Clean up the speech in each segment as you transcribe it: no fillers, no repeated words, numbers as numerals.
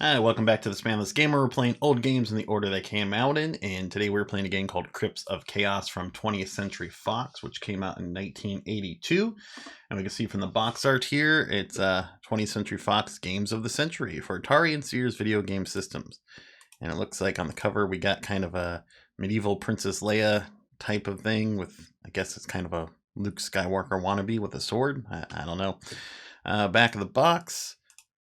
Hi, welcome back to the Spanless Gamer. We're playing old games in the order they came out in, and today we're playing a game called Crypts of Chaos from 20th Century Fox, which came out in 1982. And we can see from the box art here, it's 20th Century Fox Games of the Century for Atari and Sears video game systems. And it looks like on the cover we got kind of a medieval Princess Leia type of thing with, I guess it's kind of a Luke Skywalker wannabe with a sword. I don't know. Back of the box.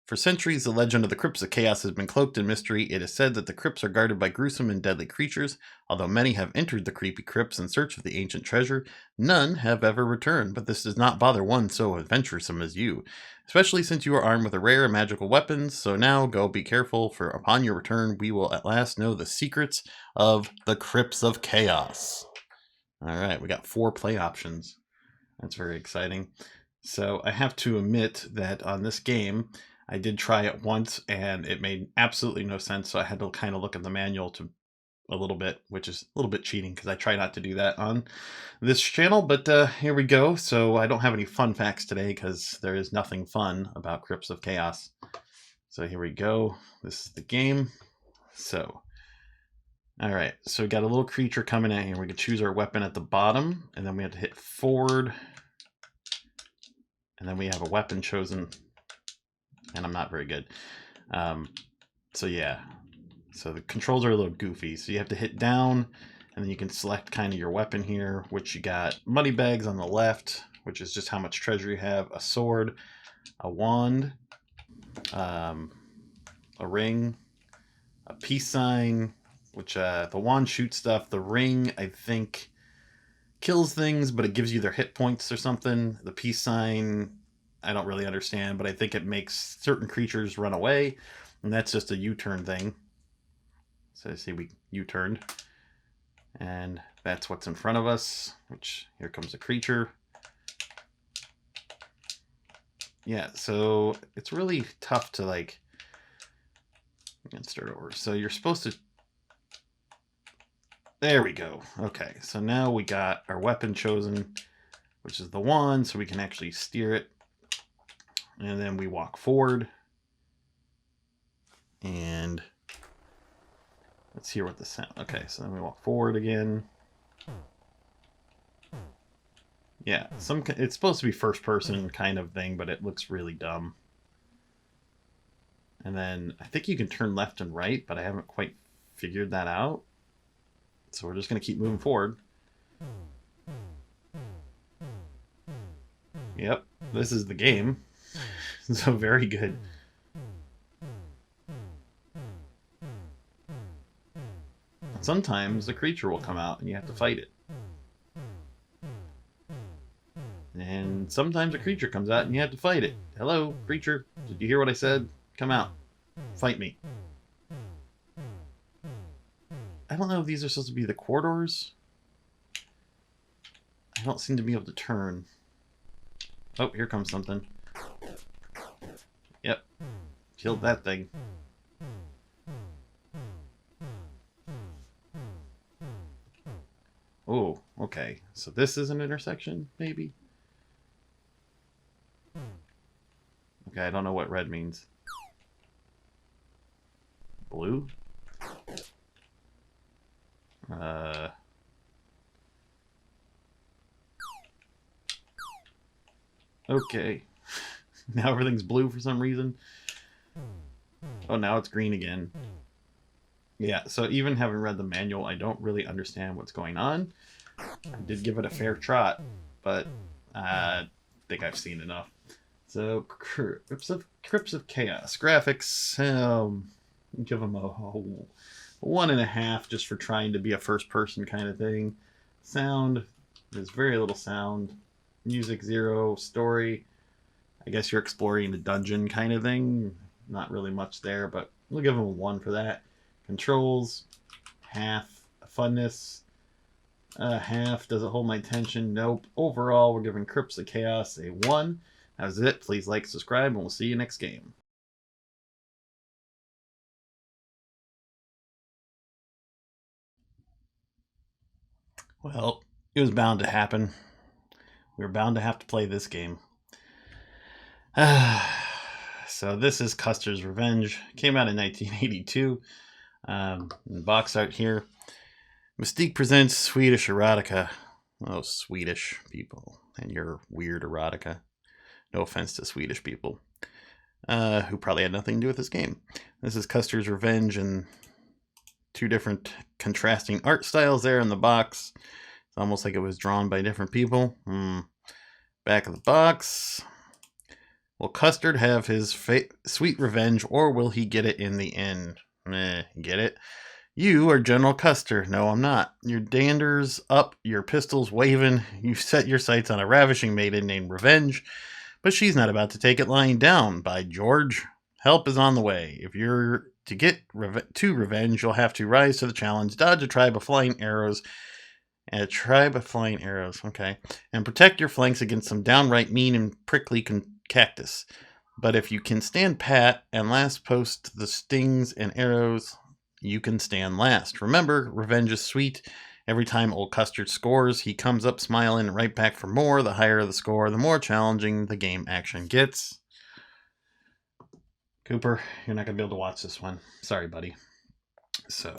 For centuries, the legend of the Crypts of Chaos has been cloaked in mystery. It is said that the crypts are guarded by gruesome and deadly creatures. Although many have entered the creepy crypts in search of the ancient treasure, none have ever returned. But this does not bother one so adventuresome as you, especially since you are armed with a rare and magical weapons. So now go be careful, for upon your return, we will at last know the secrets of the Crypts of Chaos. All right, we got 4 play options. That's very exciting. So I have to admit that on this game, I did try it once and it made absolutely no sense, so I had to kind of look at the manual to a little bit, which is a little bit cheating because I try not to do that on this channel, but here we go. So I don't have any fun facts today because there is nothing fun about Crypts of Chaos. So here we go. This is the game. So, all right, so we got a little creature coming in here. We can choose our weapon at the bottom, and then we have to hit forward, and then we have a weapon chosen. And I'm not very good. So yeah, so the controls are a little goofy. So you have to hit down, and then you can select kind of your weapon here, which you got money bags on the left, which is just how much treasure you have, a sword, a wand, a ring, a peace sign, which the wand shoots stuff. The ring, I think, kills things, but it gives you their hit points or something. The peace sign, I don't really understand, but I think it makes certain creatures run away, and that's just a U-turn thing. So see, we U-turned, and that's what's in front of us, which here comes a creature. Yeah, so it's really tough to like, let's start over. So you're supposed to, there we go. Okay, so now we got our weapon chosen, which is the wand, so we can actually steer it. And then we walk forward, and let's hear what the sound. Okay, so then we walk forward again. Yeah, it's supposed to be first person kind of thing, but it looks really dumb. And then I think you can turn left and right, but I haven't quite figured that out. So we're just going to keep moving forward. Yep, this is the game. So very good. Sometimes the creature will come out and you have to fight it. And sometimes a creature comes out and you have to fight it. Hello, creature. Did you hear what I said? Come out. Fight me. I don't know if these are supposed to be the corridors. I don't seem to be able to turn. Oh, here comes something. Yep. Killed that thing. Oh, okay. So this is an intersection, maybe? Okay, I don't know what red means. Blue? Okay. Now everything's blue for some reason. Oh, now it's green again. Yeah, so even having read the manual, I don't really understand what's going on. I did give it a fair trot, but I think I've seen enough. So, Crypts of Chaos. Graphics, give them a 1.5 just for trying to be a first-person kind of thing. Sound, there's very little sound. Music 0. Story, I guess you're exploring a dungeon kind of thing. Not really much there, but we'll give them a 1 for that. Controls, half. Funness, half. Does it hold my attention? Nope. Overall, we're giving Crypts of Chaos a 1. That's it. Please like, subscribe, and we'll see you next game. Well, it was bound to happen. We were bound to have to play this game. So this is Custer's Revenge. Came out in 1982. Box art here. Mystique presents Swedish erotica. Oh, Swedish people and your weird erotica. No offense to Swedish people, who probably had nothing to do with this game. This is Custer's Revenge and 2 different contrasting art styles there in the box. It's almost like it was drawn by different people. Back of the box. Will Custer have his sweet revenge, or will he get it in the end? Get it? You are General Custer. No, I'm not. Your dander's up, your pistol's waving. You've set your sights on a ravishing maiden named Revenge, but she's not about to take it lying down. By George, help is on the way. If you're to get to Revenge, you'll have to rise to the challenge, dodge a tribe of flying arrows, okay, and protect your flanks against some downright mean and prickly cactus. But if you can stand pat and last post the stings and arrows, you can stand last. Remember, revenge is sweet. Every time old Custer scores, he comes up smiling right back for more. The higher the score, the more challenging the game action gets. Cooper, you're not going to be able to watch this one. Sorry, buddy. So,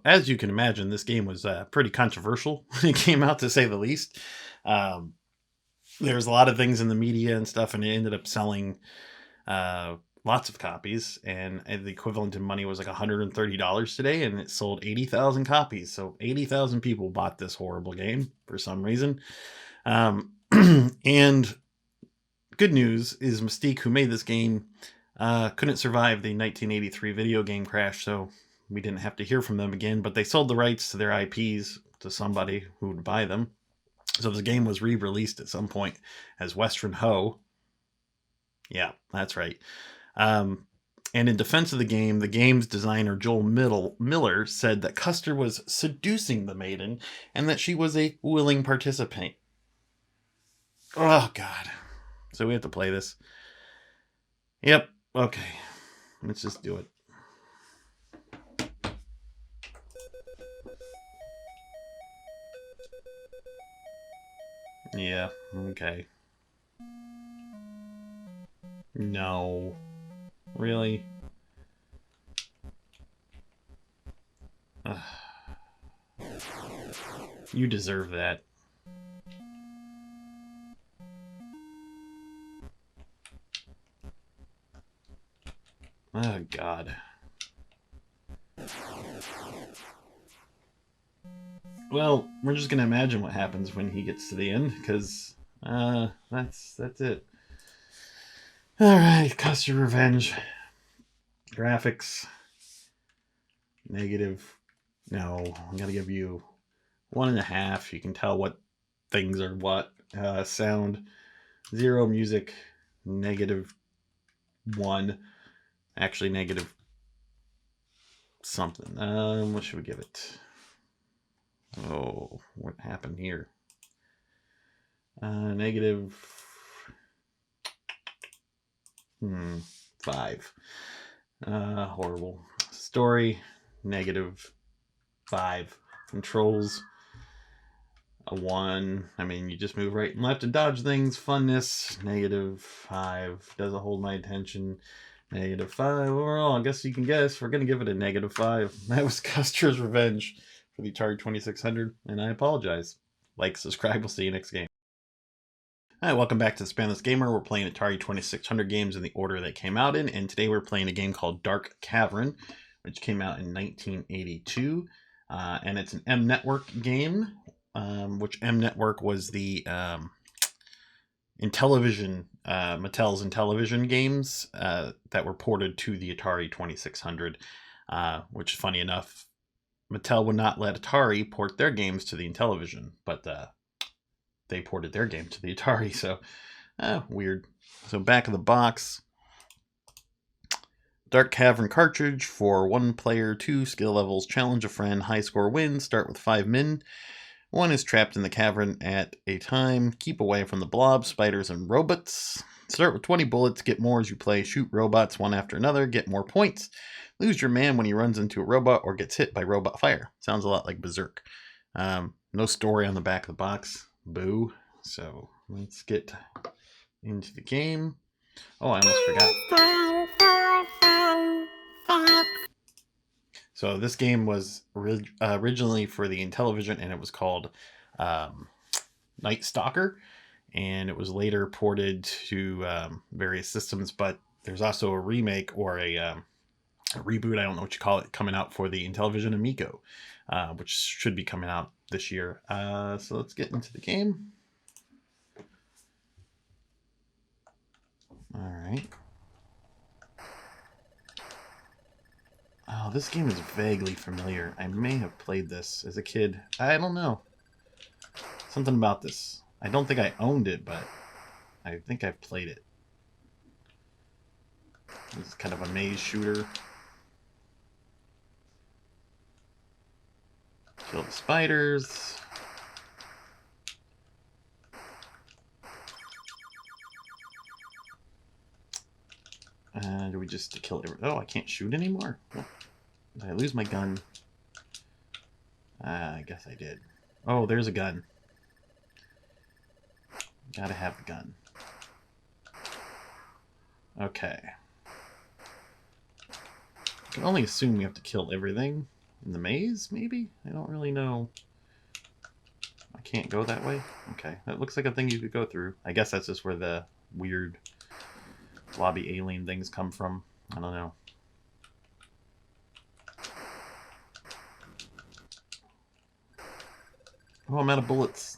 as you can imagine, this game was pretty controversial when it came out, to say the least. There's a lot of things in the media and stuff, and it ended up selling lots of copies, and the equivalent in money was like $130 today, and it sold 80,000 copies. So 80,000 people bought this horrible game for some reason. And good news is Mystique, who made this game, couldn't survive the 1983 video game crash, so we didn't have to hear from them again, but they sold the rights to their IPs to somebody who would buy them. So the game was re-released at some point as Western Ho. Yeah, that's right. And in defense of the game, the game's designer Joel Miller said that Custer was seducing the maiden and that she was a willing participant. Oh, God. So we have to play this. Yep. Okay. Let's just do it. Yeah, okay. No. Really? Ugh. You deserve that. Oh, God. Well, we're just gonna imagine what happens when he gets to the end, because that's it. Alright, Custer Revenge. Graphics. Negative. No, I'm gonna give you 1.5. You can tell what things are what. Sound 0. Music -1. Actually, negative something. What should we give it? Oh, what happened here? Negative 5. Horrible. Story, -5. Controls, a 1. I mean, you just move right and left and dodge things. Funness, -5. Doesn't hold my attention. -5. Overall, I guess you can guess. We're going to give it a -5. That was Custer's Revenge for the Atari 2600, and I apologize. Like, subscribe, we'll see you next game. Hi, welcome back to the Spanless Gamer. We're playing Atari 2600 games in the order they came out in, and today we're playing a game called Dark Cavern, which came out in 1982, and it's an M Network game, which M Network was the Intellivision, Mattel's Intellivision games that were ported to the Atari 2600. which, funny enough, Mattel would not let Atari port their games to the Intellivision, but they ported their game to the Atari, so weird. So back of the box, Dark Cavern cartridge for 1 player, 2 skill levels, challenge a friend, high score wins, start with 5 min. 1 is trapped in the cavern at a time, keep away from the blobs, spiders, and robots. Start with 20 bullets, get more as you play, shoot robots one after another, get more points. Lose your man when he runs into a robot or gets hit by robot fire. Sounds a lot like Berserk. No story on the back of the box. Boo. So let's get into the game. Oh, I almost forgot. So this game was originally for the Intellivision, and it was called Night Stalker, and it was later ported to various systems, but there's also a remake or a reboot, I don't know what you call it, coming out for the Intellivision Amico, which should be coming out this year. So let's get into the game. All right. Oh, this game is vaguely familiar. I may have played this as a kid. I don't know. Something about this. I don't think I owned it, but I think I've played it. This is kind of a maze shooter. Kill the spiders. Do we just kill it? Oh, I can't shoot anymore? Oh, did I lose my gun? I guess I did. Oh, there's a gun. Gotta have the gun. Okay. I can only assume we have to kill everything in the maze, maybe? I don't really know. I can't go that way? Okay, that looks like a thing you could go through. I guess that's just where the weird blobby alien things come from. I don't know. Oh, I'm out of bullets.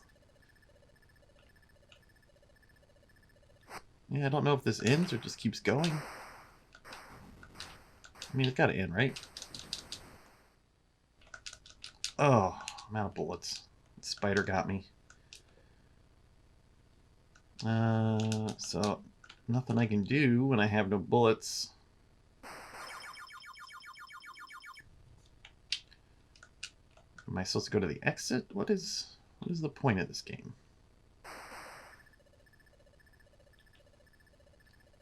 Yeah, I don't know if this ends or just keeps going. I mean, it's gotta end, right? Oh, I'm out of bullets. The spider got me. So nothing I can do when I have no bullets. Am I supposed to go to the exit? What is the point of this game?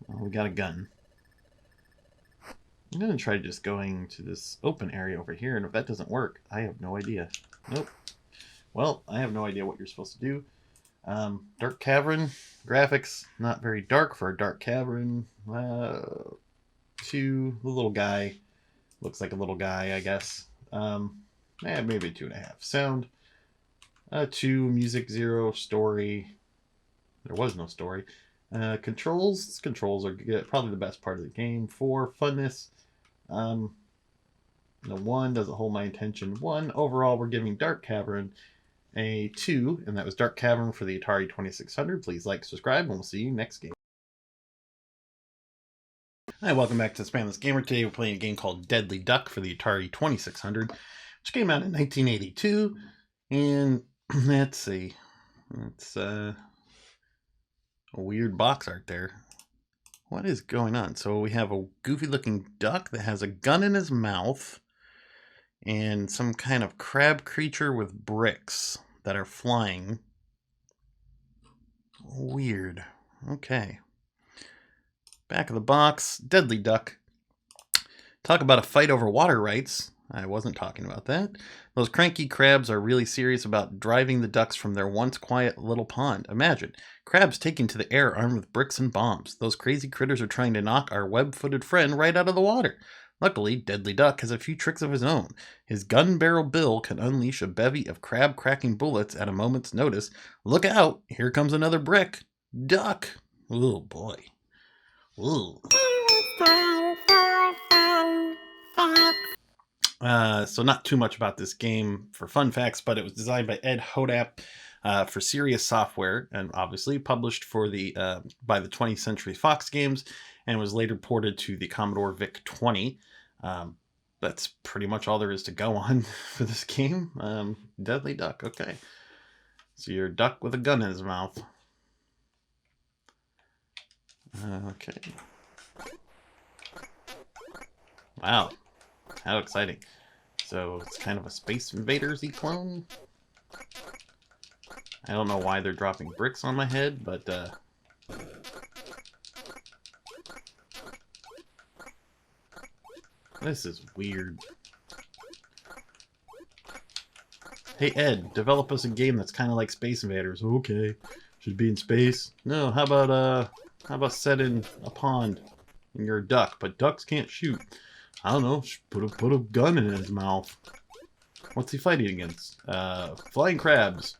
Well, we got a gun. I'm going to try just going to this open area over here, and if that doesn't work, I have no idea. Nope. Well, I have no idea what you're supposed to do. Dark Cavern. Graphics, not very dark for a Dark Cavern. 2, the little guy. Looks like a little guy, I guess. Maybe 2.5. Sound, 2. Music, 0. Story, there was no story. Controls are good, probably the best part of the game. 4, funness. The 1 doesn't hold my attention. 1, overall, we're giving Dark Cavern a 2, and that was Dark Cavern for the Atari 2600. Please like, subscribe, and we'll see you next game. Hi, welcome back to Spamless Gamer. Today we're playing a game called Deadly Duck for the Atari 2600, which came out in 1982, and let's see, it's a weird box art there. What is going on? So we have a goofy looking duck that has a gun in his mouth, and some kind of crab creature with bricks that are flying. Weird. Okay. Back of the box, Deadly Duck. Talk about a fight over water rights. I wasn't talking about that. Those cranky crabs are really serious about driving the ducks from their once quiet little pond. Imagine, crabs taking to the air armed with bricks and bombs. Those crazy critters are trying to knock our web-footed friend right out of the water. Luckily, Deadly Duck has a few tricks of his own. His gun barrel bill can unleash a bevy of crab-cracking bullets at a moment's notice. Look out! Here comes another brick. Duck! Oh boy. Ooh. So not too much about this game for fun facts, but it was designed by Ed Hodap for Serious Software, and obviously published for the by the 20th Century Fox Games, and was later ported to the Commodore VIC-20. that's pretty much all there is to go on for this game. Deadly duck, okay. So you're a duck with a gun in his mouth. Okay. Wow, how exciting. So it's kind of a Space Invaders-y clone. I don't know why they're dropping bricks on my head, but this is weird. Hey Ed, develop us a game that's kind of like Space Invaders. Okay, should be in space. No, how about set in a pond and you're a duck, but ducks can't shoot. I don't know. Put a gun in his mouth. What's he fighting against? Flying crabs.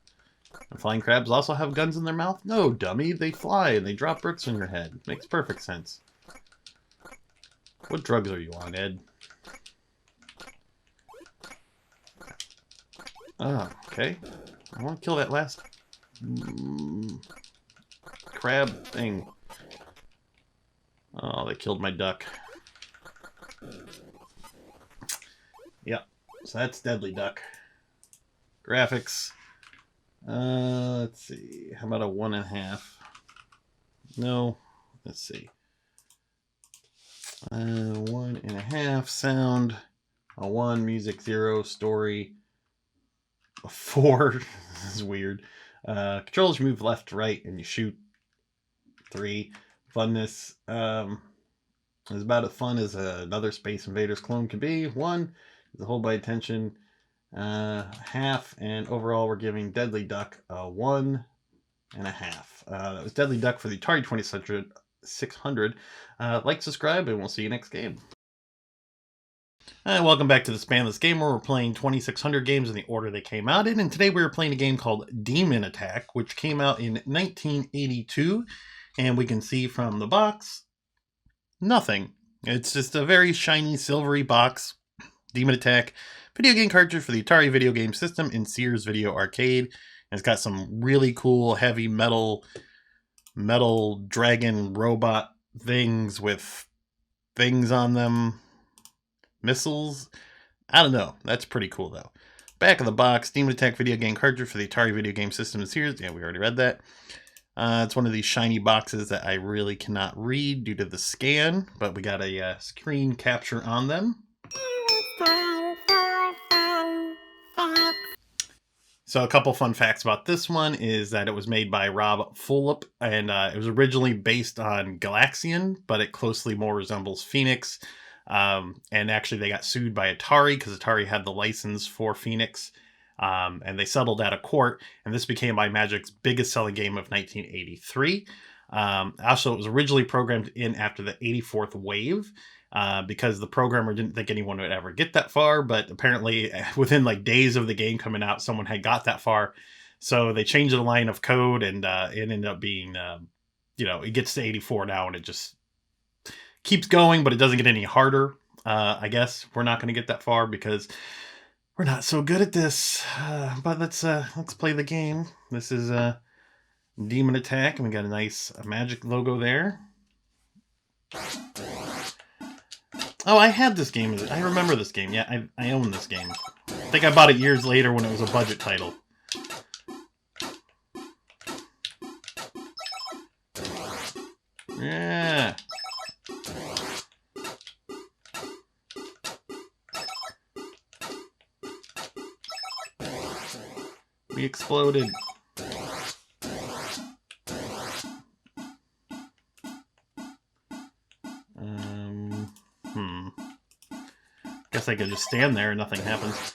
And flying crabs also have guns in their mouth? No, dummy. They fly and they drop bricks on your head. Makes perfect sense. What drugs are you on, Ed? Oh, okay. I want to kill that last crab thing. Oh, they killed my duck. Yep. So that's Deadly Duck. Graphics. Let's see. How about a 1.5? No. Let's see. 1.5. Sound. A 1. Music 0. Story. A 4. This is weird. Controls, you move left, right, and you shoot. 3. Funness. Is about as fun as another Space Invaders clone can be. 1 is a hold by attention. Half, and overall we're giving Deadly Duck a 1.5. That was Deadly Duck for the Atari 2600. Like, subscribe, and we'll see you next game. Welcome back to the Spanless Game, where we're playing 2600 games in the order they came out in, and today we are playing a game called Demon Attack, which came out in 1982, and we can see from the box, nothing. It's just a very shiny, silvery box. Demon Attack, video game cartridge for the Atari video game system in Sears Video Arcade. And it's got some really cool heavy metal dragon robot things with things on them. Missiles. I don't know. That's pretty cool though. Back of the box, Demon Attack video game cartridge for the Atari video game system in Sears. Yeah, we already read that. It's one of these shiny boxes that I really cannot read due to the scan, but we got a screen capture on them. So a couple fun facts about this one is that it was made by Rob Fulop, and it was originally based on Galaxian, but it closely more resembles Phoenix. And actually they got sued by Atari because Atari had the license for Phoenix. And they settled out of court, and this became iMagic's biggest selling game of 1983. Also, it was originally programmed in after the 84th wave, because the programmer didn't think anyone would ever get that far, but apparently within like days of the game coming out, someone had got that far. So they changed the line of code, and it ended up being, it gets to 84 now, and it just keeps going, but it doesn't get any harder. I guess we're not going to get that far because we're not so good at this, but let's play the game. This is Demon Attack, and we got a nice magic logo there. Oh, I had this game. I remember this game. Yeah, I own this game. I think I bought it years later when it was a budget title. Yeah. We exploded. Guess I could just stand there and nothing happens.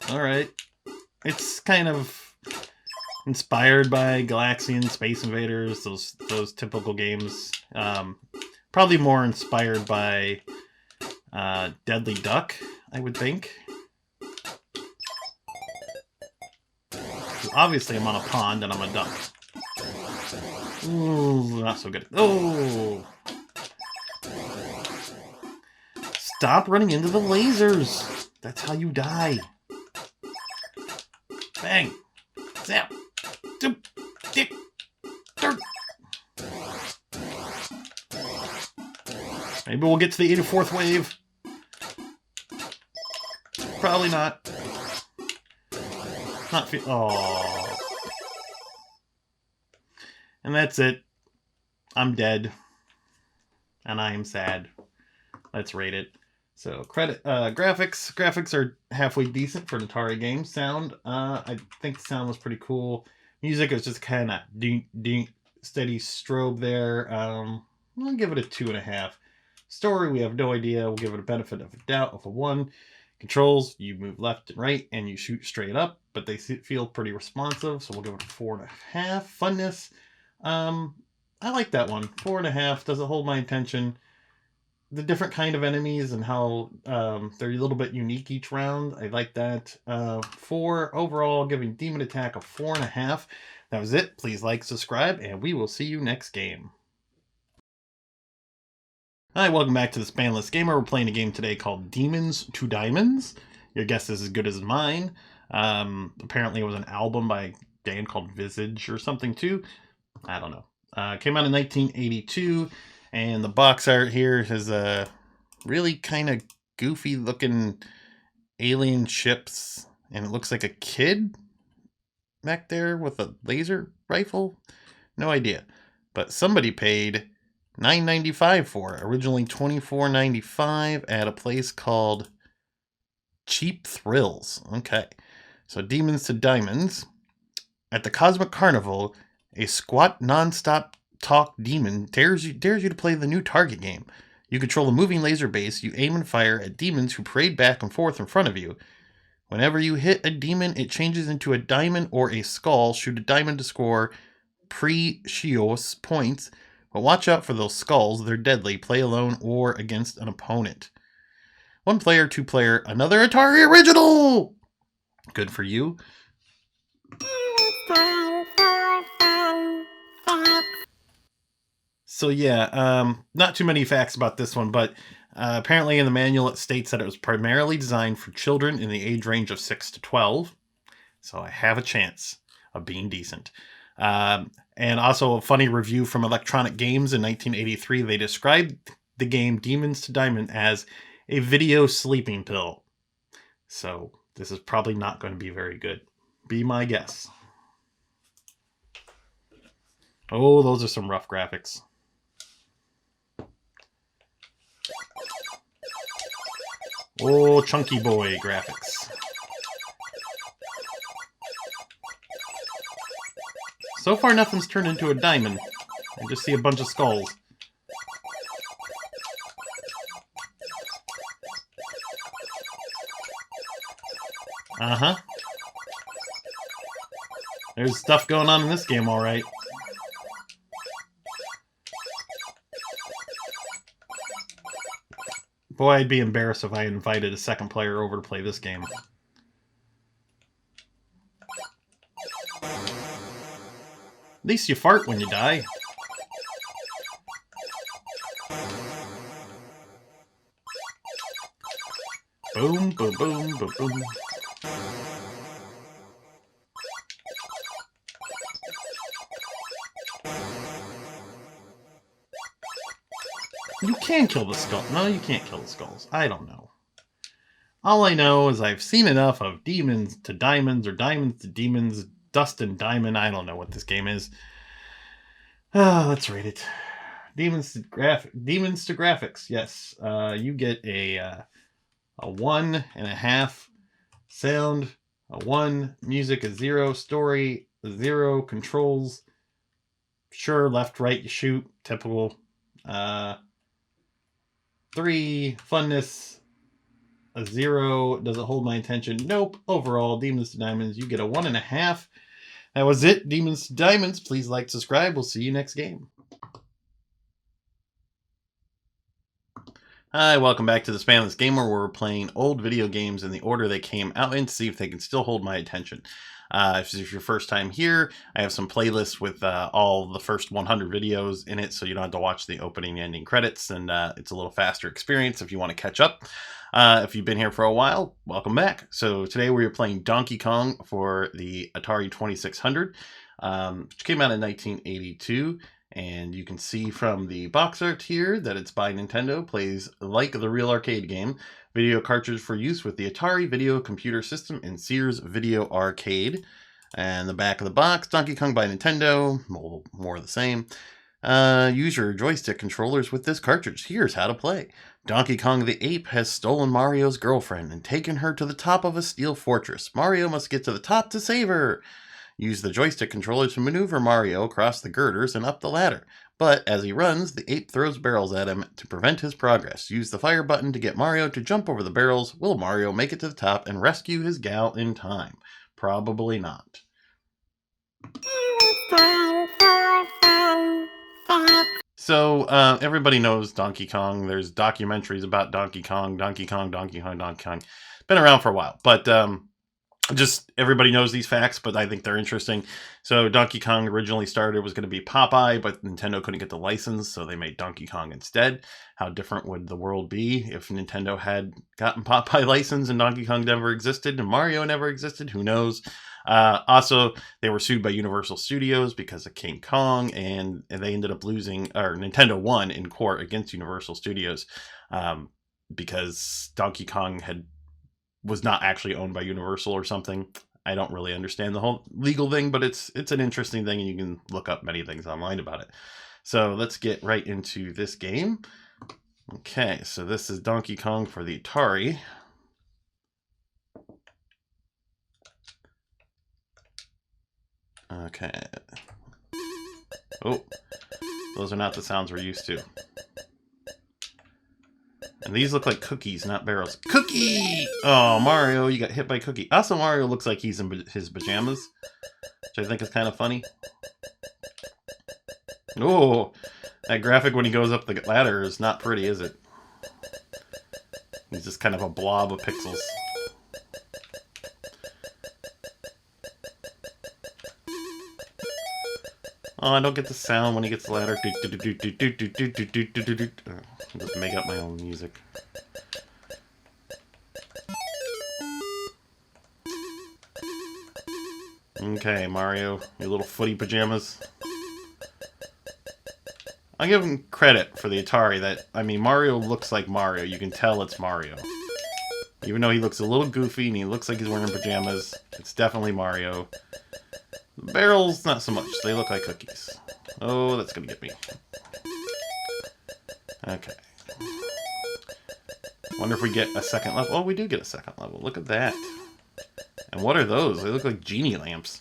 Alright. It's kind of inspired by Galaxian, Space Invaders, those typical games. Probably more inspired by Deadly Duck, I would think. Obviously, I'm on a pond and I'm a duck. Ooh, not so good. Oh! Stop running into the lasers! That's how you die. Bang! Zap! Doop! Dick! Dirt! Maybe we'll get to the 84th wave. Probably not. Oh. And that's it. I'm dead. And I am sad. Let's rate it. So graphics. Graphics are halfway decent for an Atari game. Sound, I think the sound was pretty cool. Music is just kind of steady strobe there. I'll give it a 2.5. Story, we have no idea. We'll give it a benefit of a doubt of a 1. Controls, you move left and right and you shoot straight up, but they feel pretty responsive, so we'll give it a 4.5. Funness, I like that one. 4.5. Does it hold my attention? The different kind of enemies and how they're a little bit unique each round. I like that. 4 overall, giving Demon Attack a 4.5. That was it. Please like, subscribe, and we will see you next game. Hi, welcome back to the Spanless Gamer. We're playing a game today called Demons to Diamonds. Your guess is as good as mine. Apparently it was an album by a band called Visage or something too. I don't know. Came out in 1982, and the box art here has a really kind of goofy looking alien ships, and it looks like a kid back there with a laser rifle. No idea. But somebody paid $9.95 for it. Originally $24.95 at a place called Cheap Thrills. Okay. So Demons to Diamonds. At the Cosmic Carnival, a squat non-stop talk demon dares you to play the new target game. You control a moving laser base. You aim and fire at demons who parade back and forth in front of you. Whenever you hit a demon, it changes into a diamond or a skull. Shoot a diamond to score precious points. But watch out for those skulls. They're deadly. Play alone or against an opponent. 1 player, 2 player, another Atari original! Good for you. So yeah, not too many facts about this one, but apparently in the manual it states that it was primarily designed for children in the age range of 6 to 12. So I have a chance of being decent. And also a funny review from Electronic Games in 1983. They described the game Demons to Diamond as a video sleeping pill. So this is probably not going to be very good. Be my guess. Oh, those are some rough graphics. Oh, chunky boy graphics. So far, nothing's turned into a diamond. I just see a bunch of skulls. Uh-huh. There's stuff going on in this game, all right. Boy, I'd be embarrassed if I invited a second player over to play this game. At least you fart when you die. Boom, boom, boom, boom, boom. You can kill the skull. No, you can't kill the skulls. I don't know. All I know is I've seen enough of Demons to Diamonds or Diamonds to Demons, Dust and Diamond. I don't know what this game is. Let's rate it. Demons to graphics. Yes. You get a 1.5. Sound, a 1. Music, a 0. Story, a 0. Controls, sure, left, right, you shoot. Typical. 3. Funness, a 0. Does it hold my attention? Nope. Overall, Demons to Diamonds, you get a 1.5. That was it. Demons to Diamonds. Please like, subscribe. We'll see you next game. Hi, welcome back to the Spanless Gamer, where we're playing old video games in the order they came out in to see if they can still hold my attention. If this is your first time here, I have some playlists with all the first 100 videos in it, so you don't have to watch the opening and ending credits, and it's a little faster experience if you want to catch up. If you've been here for a while, welcome back. So today we're playing Donkey Kong for the Atari 2600, which came out in 1982. And you can see from the box art here that it's by Nintendo, plays like the real arcade game. Video cartridge for use with the Atari Video Computer System and Sears Video Arcade. And the back of the box, Donkey Kong by Nintendo, more of the same. Use your joystick controllers with this cartridge. Here's how to play. Donkey Kong the ape has stolen Mario's girlfriend and taken her to the top of a steel fortress. Mario must get to the top to save her. Use the joystick controller to maneuver Mario across the girders and up the ladder. But as he runs, the ape throws barrels at him to prevent his progress. Use the fire button to get Mario to jump over the barrels. Will Mario make it to the top and rescue his gal in time? Probably not. So, everybody knows Donkey Kong. There's documentaries about Donkey Kong. Been around for a while, but just everybody knows these facts, but I think they're interesting. So Donkey Kong originally started was going to be Popeye, but Nintendo couldn't get the license, so they made Donkey Kong instead. How different would the world be if Nintendo had gotten Popeye license and Donkey Kong never existed and Mario never existed? Who knows? Also, they were sued by Universal Studios because of King Kong, and they ended up losing, or Nintendo won in court against Universal Studios because Donkey Kong was not actually owned by Universal or something. I don't really understand the whole legal thing, but it's an interesting thing, and you can look up many things online about it. So let's get right into this game. Okay, so this is Donkey Kong for the Atari. Okay. Oh, those are not the sounds we're used to. And these look like cookies, not barrels. Cookie! Oh, Mario, you got hit by Cookie. Also, Mario looks like he's in his pajamas, which I think is kind of funny. Oh, that graphic when he goes up the ladder is not pretty, is it? He's just kind of a blob of pixels. Oh, I don't get the sound when he gets the ladder. I'll just make up my own music. Okay, Mario, your little footy pajamas. I give him credit for the Atari that, I mean, Mario looks like Mario. You can tell it's Mario. Even though he looks a little goofy and he looks like he's wearing pajamas, it's definitely Mario. The barrels, not so much. They look like cookies. Oh, that's gonna get me. Okay. Wonder if we get a second level. Oh, we do get a second level. Look at that. And what are those? They look like genie lamps.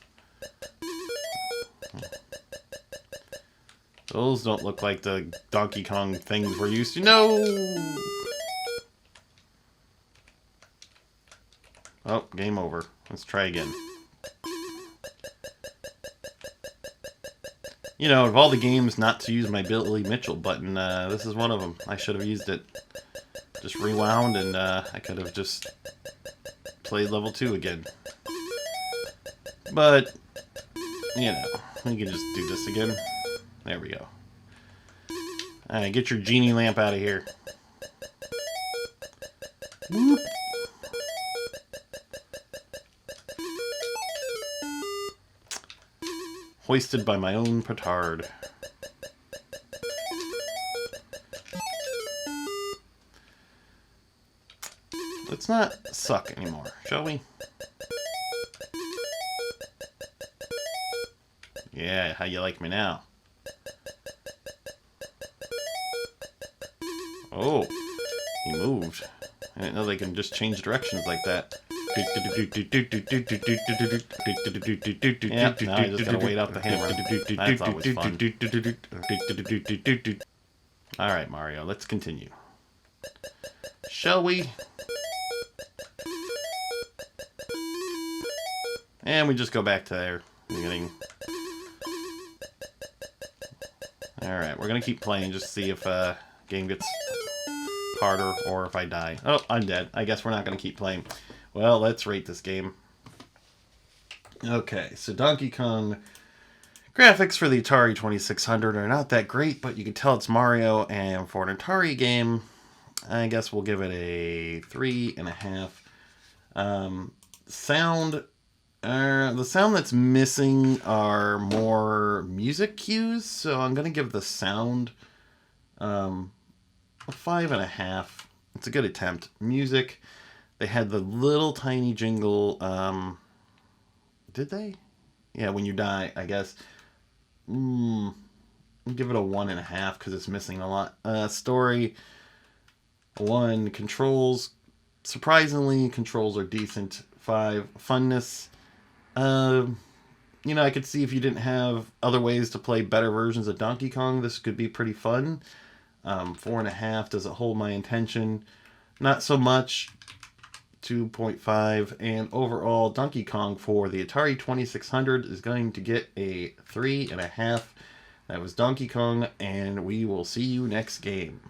Those don't look like the Donkey Kong things we're used to. No! Oh, game over. Let's try again. You know, of all the games not to use my Billy Mitchell button, this is one of them. I should have used it. Just rewound and I could have just played level 2 again. But, you know, we can just do this again. There we go. Alright, get your genie lamp out of here. Whoop. Hoisted by my own petard. Let's not suck anymore, shall we? Yeah, how you like me now? Oh, he moved. I didn't know they can just change directions like that. Yeah, now I just gotta wait out the hammer. That's always fun. Alright, Mario, let's continue. Shall we? And we just go back to there. Beginning. Alright, we're gonna keep playing just to see if game gets harder or if I die. Oh, I'm dead. I guess we're not gonna keep playing. Well, let's rate this game. Okay, so Donkey Kong graphics for the Atari 2600 are not that great, but you can tell it's Mario, and for an Atari game, I guess we'll give it a 3.5. Sound, The sound that's missing are more music cues, so I'm going to give the sound a 5.5. It's a good attempt. Music, they had the little tiny jingle. Did they? Yeah, when you die, I guess. I'll give it a 1.5 because it's missing a lot. Story, 1. Controls, surprisingly, controls are decent. 5. Funness. I could see if you didn't have other ways to play better versions of Donkey Kong, this could be pretty fun. 4.5. Does it hold my attention? Not so much. 2.5. And overall, Donkey Kong for the Atari 2600 is going to get a 3.5. That was Donkey Kong, and we will see you next game.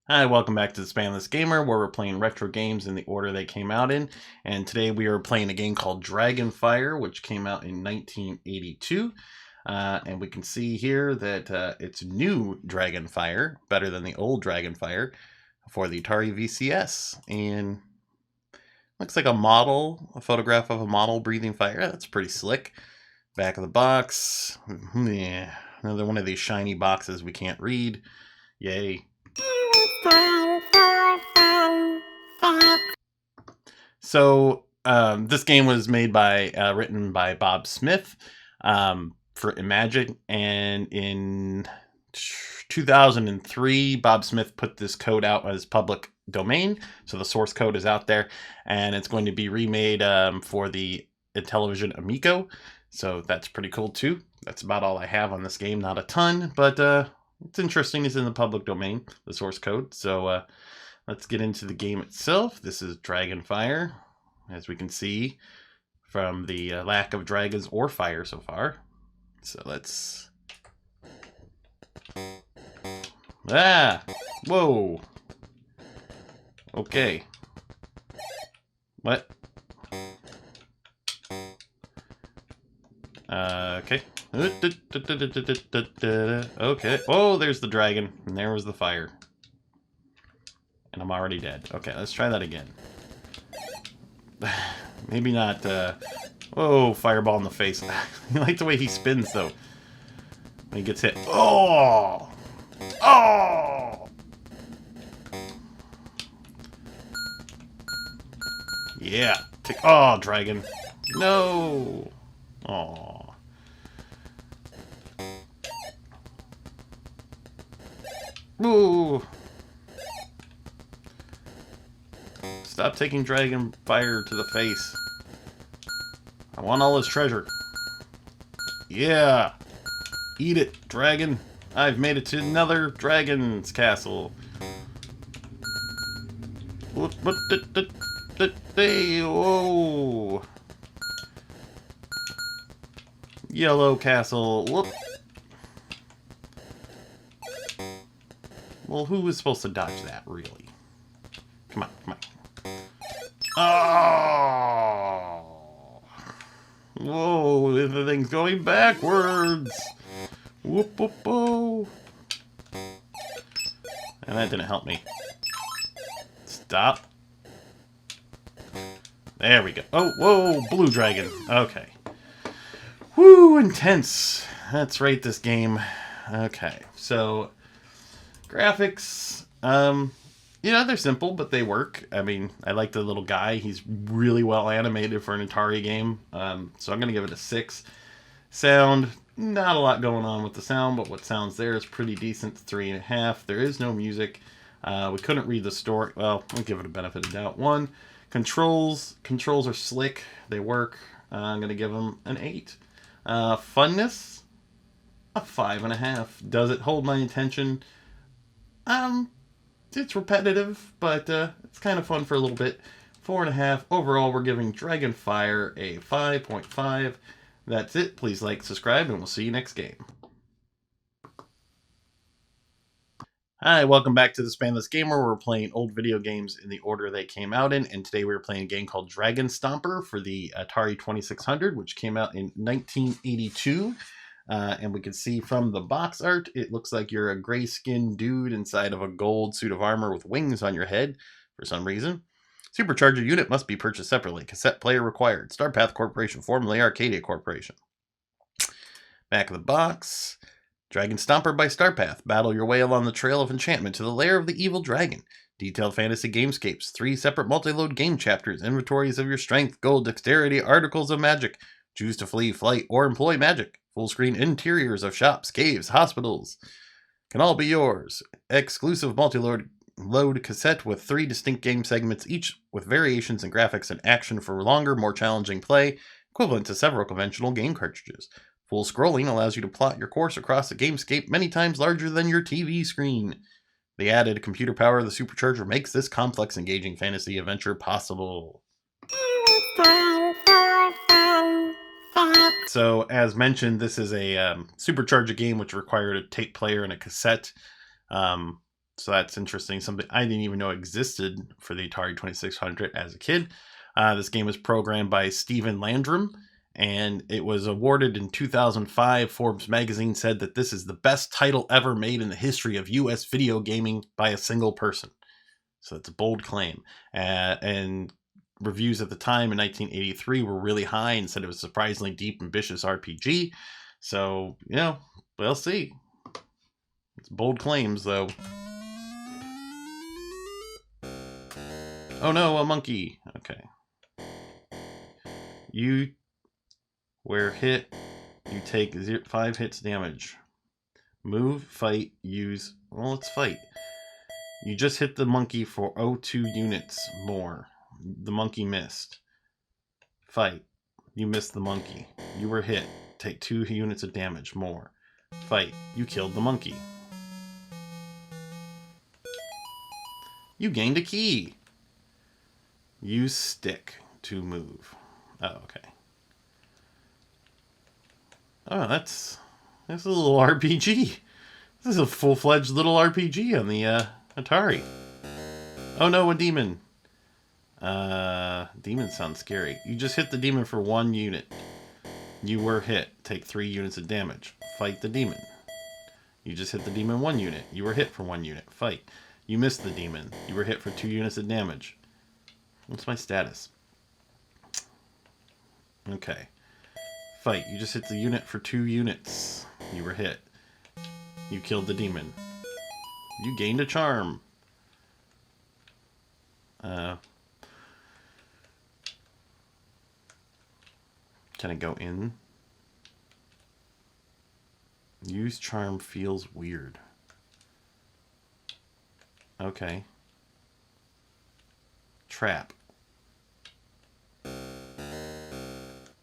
Hi, welcome back to the Spanless Gamer, where we're playing retro games in the order they came out in. And today we are playing a game called Dragonfire, which came out in 1982. And we can see here that it's new Dragonfire, better than the old Dragonfire, for the Atari VCS. And looks like a photograph of a model breathing fire. That's pretty slick. Back of the box. Yeah, another one of these shiny boxes we can't read. Yay. So this game was made written by Bob Smith for Imagine, and in 2003, Bob Smith put this code out as public domain, so the source code is out there, and it's going to be remade for the Intellivision Amico, so that's pretty cool too. That's about all I have on this game, not a ton, but it's interesting. It's in the public domain, the source code, so let's get into the game itself. This is Dragonfire, as we can see from the lack of dragons or fire so far. So let's... Ah! Whoa! Okay. What? Okay. Okay. Oh, there's the dragon. And there was the fire. And I'm already dead. Okay, let's try that again. Maybe not, Whoa, fireball in the face. I like the way he spins, though. When he gets hit. Oh! Oh! Yeah. Oh, dragon. No! Oh. Ooh! Stop taking dragon fire to the face. I want all his treasure. Yeah! Eat it, dragon. I've made it to another dragon's castle. Whoa! Yellow castle. Whoop. Well, who was supposed to dodge that, really? Come on, come on. Oh! Whoa, the thing's going backwards! Whoop, whoop, whoa! And that didn't help me. Stop. There we go. Oh, whoa, blue dragon. Okay. Whoo, intense. Let's rate this game. Okay, so... graphics, they're simple, but they work. I mean, I like the little guy. He's really well animated for an Atari game. So I'm going to give it a 6. Sound, not a lot going on with the sound, but what sounds there is pretty decent. 3.5. There is no music. We couldn't read the story. Well, I'll give it a benefit of doubt. 1. Controls are slick. They work. I'm going to give them an 8. Funness, a 5.5. Does it hold my attention? It's repetitive, but it's kind of fun for a little bit. 4.5. Overall, we're giving Dragonfire a 5.5. That's it. Please like, subscribe, and we'll see you next game. Hi, welcome back to the Spanless Gamer, where we're playing old video games in the order they came out in, and today we're playing a game called Dragon Stomper for the Atari 2600, which came out in 1982. And we can see from the box art, it looks like you're a gray-skinned dude inside of a gold suit of armor with wings on your head for some reason. Supercharger unit must be purchased separately. Cassette player required. Starpath Corporation, formerly Arcadia Corporation. Back of the box. Dragon Stomper by Starpath. Battle your way along the trail of enchantment to the lair of the evil dragon. Detailed fantasy gamescapes. 3 separate multi-load game chapters. Inventories of your strength, gold, dexterity, articles of magic. Choose to flee, flight, or employ magic. Full screen interiors of shops, caves, hospitals. Can all be yours. Exclusive multi-load cassette with 3 distinct game segments, each with variations in graphics and action for longer, more challenging play, equivalent to several conventional game cartridges. Full scrolling allows you to plot your course across a gamescape many times larger than your TV screen. The added computer power of the Supercharger makes this complex, engaging fantasy adventure possible. So, as mentioned, this is a Supercharger game which required a tape player and a cassette. So that's interesting. Something I didn't even know existed for the Atari 2600 as a kid. This game was programmed by Stephen Landrum, and it was awarded in 2005. Forbes magazine said that this is the best title ever made in the history of U.S. video gaming by a single person. So it's a bold claim. And reviews at the time in 1983 were really high and said it was a surprisingly deep, ambitious RPG. So, you know, we'll see. It's bold claims, though. Oh no, a monkey. Okay. You were hit. You take 5 hits damage. Move, fight, use. Well, let's fight. You just hit the monkey for 02 units more. The monkey missed. Fight. You missed the monkey. You were hit. Take 2 units of damage more. Fight. You killed the monkey. You gained a key. Use stick to move. Oh, okay. Oh, that's a little RPG. This is a full-fledged little RPG on the Atari. Oh no, a demon. Demon sounds scary. You just hit the demon for 1 unit. You were hit. Take 3 units of damage. Fight the demon. You just hit the demon 1 unit. You were hit for 1 unit. Fight. You missed the demon. You were hit for 2 units of damage. What's my status? Okay. Fight. You just hit the unit for 2 units. You were hit. You killed the demon. You gained a charm. Can I go in? Use charm feels weird. Okay. Trap.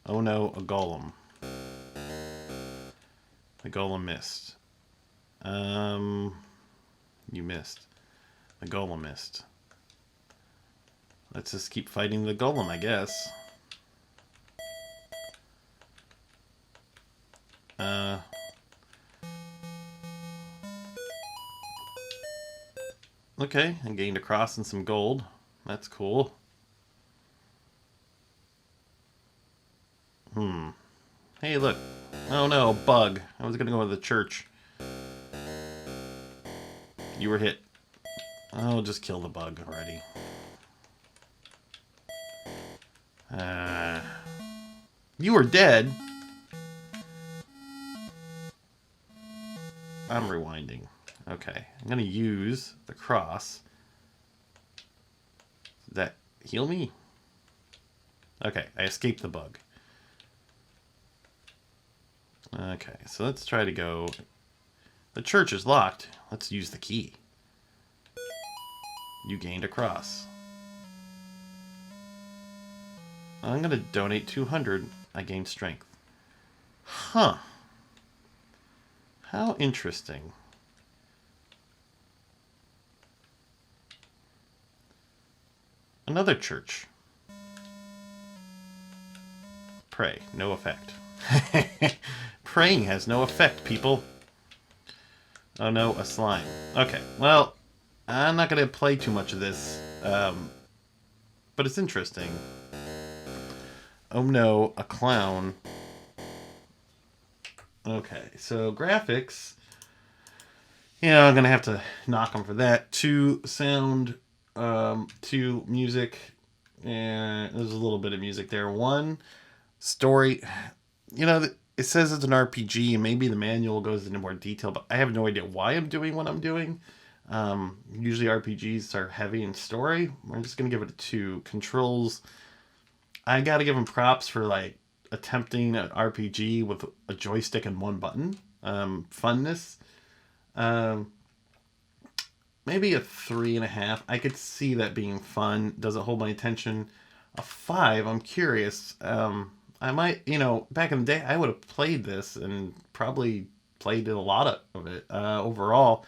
Oh no, a golem. The golem missed. You missed. The golem missed. Let's just keep fighting the golem, I guess. Okay, I gained a cross and some gold. That's cool. Hey, look. Oh no, bug. I was gonna go to the church. You were hit. Oh, just kill the bug already. You were dead. I'm rewinding. Okay, I'm gonna use the cross. Did that heal me? Okay, I escaped the bug. Okay, so let's try to go. The church is locked. Let's use the key. You gained a cross. I'm gonna donate 200. I gained strength. Huh. How interesting. Another church. Pray. No effect. Praying has no effect, people. Oh no, a slime. Okay, well, I'm not going to play too much of this, but it's interesting. Oh no, a clown. Okay, so graphics. Yeah, I'm going to have to knock them for that. 2 sound, 2 music. And there's a little bit of music there. One, story. You know, it says it's an RPG, and maybe the manual goes into more detail, but I have no idea why I'm doing what I'm doing. Usually RPGs are heavy in story. I'm just going to give it a 2. Controls, I got to give them props for, like, attempting an RPG with a joystick and one button. Funness. Um, Maybe a 3.5. I could see that being fun. Does it hold my attention? A 5. I'm curious. I might, back in the day, I would have played this and probably played a lot of it. Overall,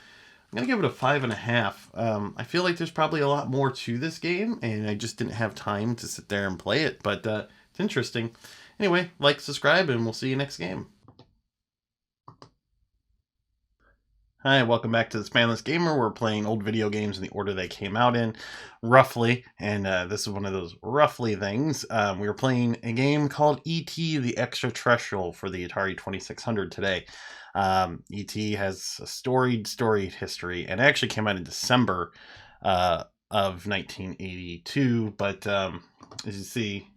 I'm gonna give it a 5.5. I feel like there's probably a lot more to this game, and I just didn't have time to sit there and play it. But it's interesting. Anyway, like, subscribe, and we'll see you next game. Hi, welcome back to the Spanless Gamer. We're playing old video games in the order they came out in, roughly, and this is one of those roughly things. We were playing a game called E.T. the Extraterrestrial for the Atari 2600 today. E.T. has a storied history, and it actually came out in December of 1982, but as you see,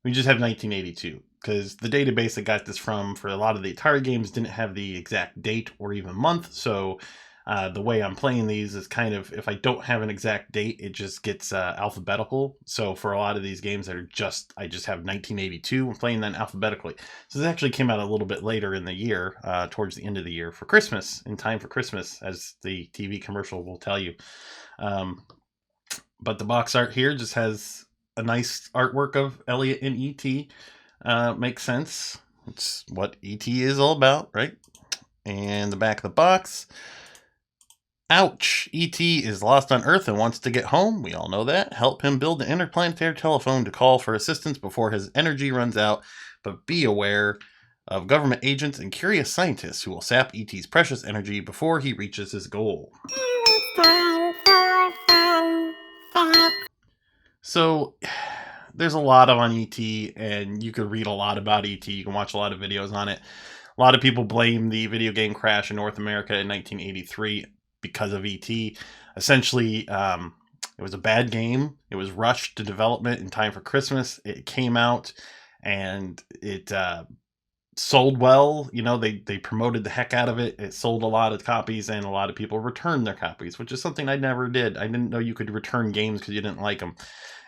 we just have 1982. Because the database I got this from for a lot of the Atari games didn't have the exact date or even month, so the way I'm playing these is kind of, if I don't have an exact date, it just gets alphabetical. So for a lot of these games that are I just have 1982, I'm playing them alphabetically. So this actually came out a little bit later in the year, towards the end of the year, for Christmas, in time for Christmas, as the TV commercial will tell you. But the box art here just has a nice artwork of Elliot and E.T., makes sense. It's what E.T. is all about, right? And the back of the box. Ouch! E.T. is lost on Earth and wants to get home. We all know that. Help him build an interplanetary telephone to call for assistance before his energy runs out. But be aware of government agents and curious scientists who will sap E.T.'s precious energy before he reaches his goal. So, there's a lot on E.T., and you could read a lot about E.T. You can watch a lot of videos on it. A lot of people blame the video game crash in North America in 1983 because of E.T. Essentially, it was a bad game. It was rushed to development in time for Christmas. It came out, and it sold well. They promoted the heck out of it. It sold a lot of copies, and a lot of people returned their copies, which is something I never did. I didn't know you could return games because you didn't like them.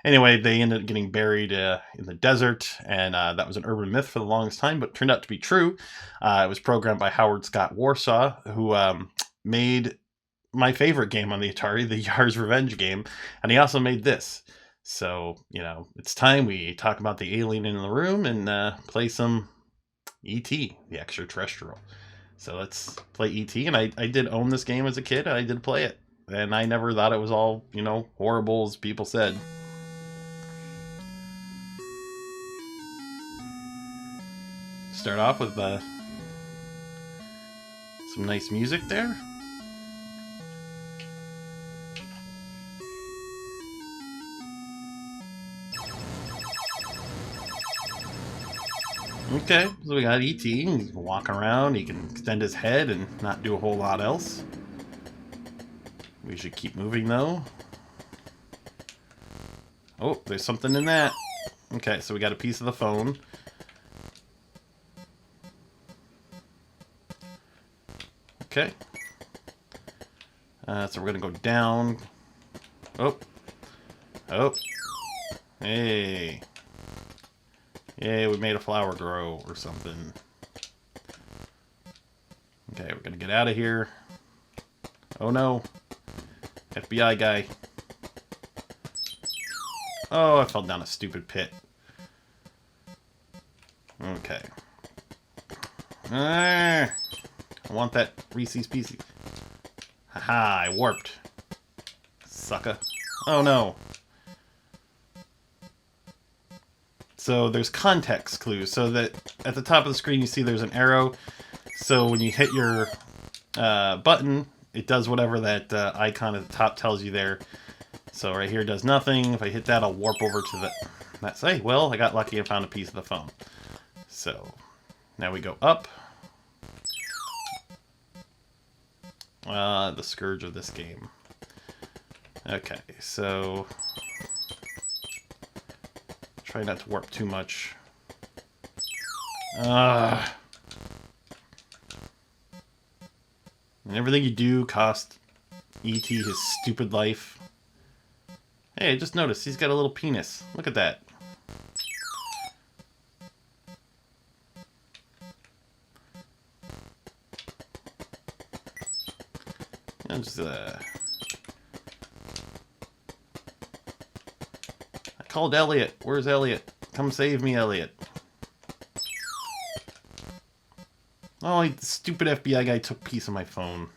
Anyway, they ended up getting buried in the desert, and that was an urban myth for the longest time, but turned out to be true. It was programmed by Howard Scott Warsaw, who made my favorite game on the Atari, the Yar's Revenge game, and he also made this. So, it's time we talk about the alien in the room and play some E.T., the Extraterrestrial. So let's play E.T., and I did own this game as a kid, and I did play it. And I never thought it was all, horrible as people said. Start off with some nice music there. Okay, so we got E.T. He can walk around, he can extend his head and not do a whole lot else. We should keep moving though. Oh, there's something in that. Okay, so we got a piece of the phone. Okay. So we're going to go down. Oh. Oh. Hey. Yay, we made a flower grow or something. Okay, we're going to get out of here. Oh no. FBI guy. Oh, I fell down a stupid pit. Okay. I want that Reese's Pieces. Haha, I warped. Sucker. Oh no. So there's context clues. So that at the top of the screen you see there's an arrow. So when you hit your button, it does whatever that icon at the top tells you there. So right here does nothing. If I hit that, I'll warp over to that side. Well, I got lucky and found a piece of the phone. So now we go up. The scourge of this game. Okay, so Try not to warp too much. And everything you do costs E.T. his stupid life. Hey, I just noticed he's got a little penis. Look at that. I'm just, I called Elliot. Where's Elliot? Come save me, Elliot. Oh, the stupid FBI guy took a piece of my phone.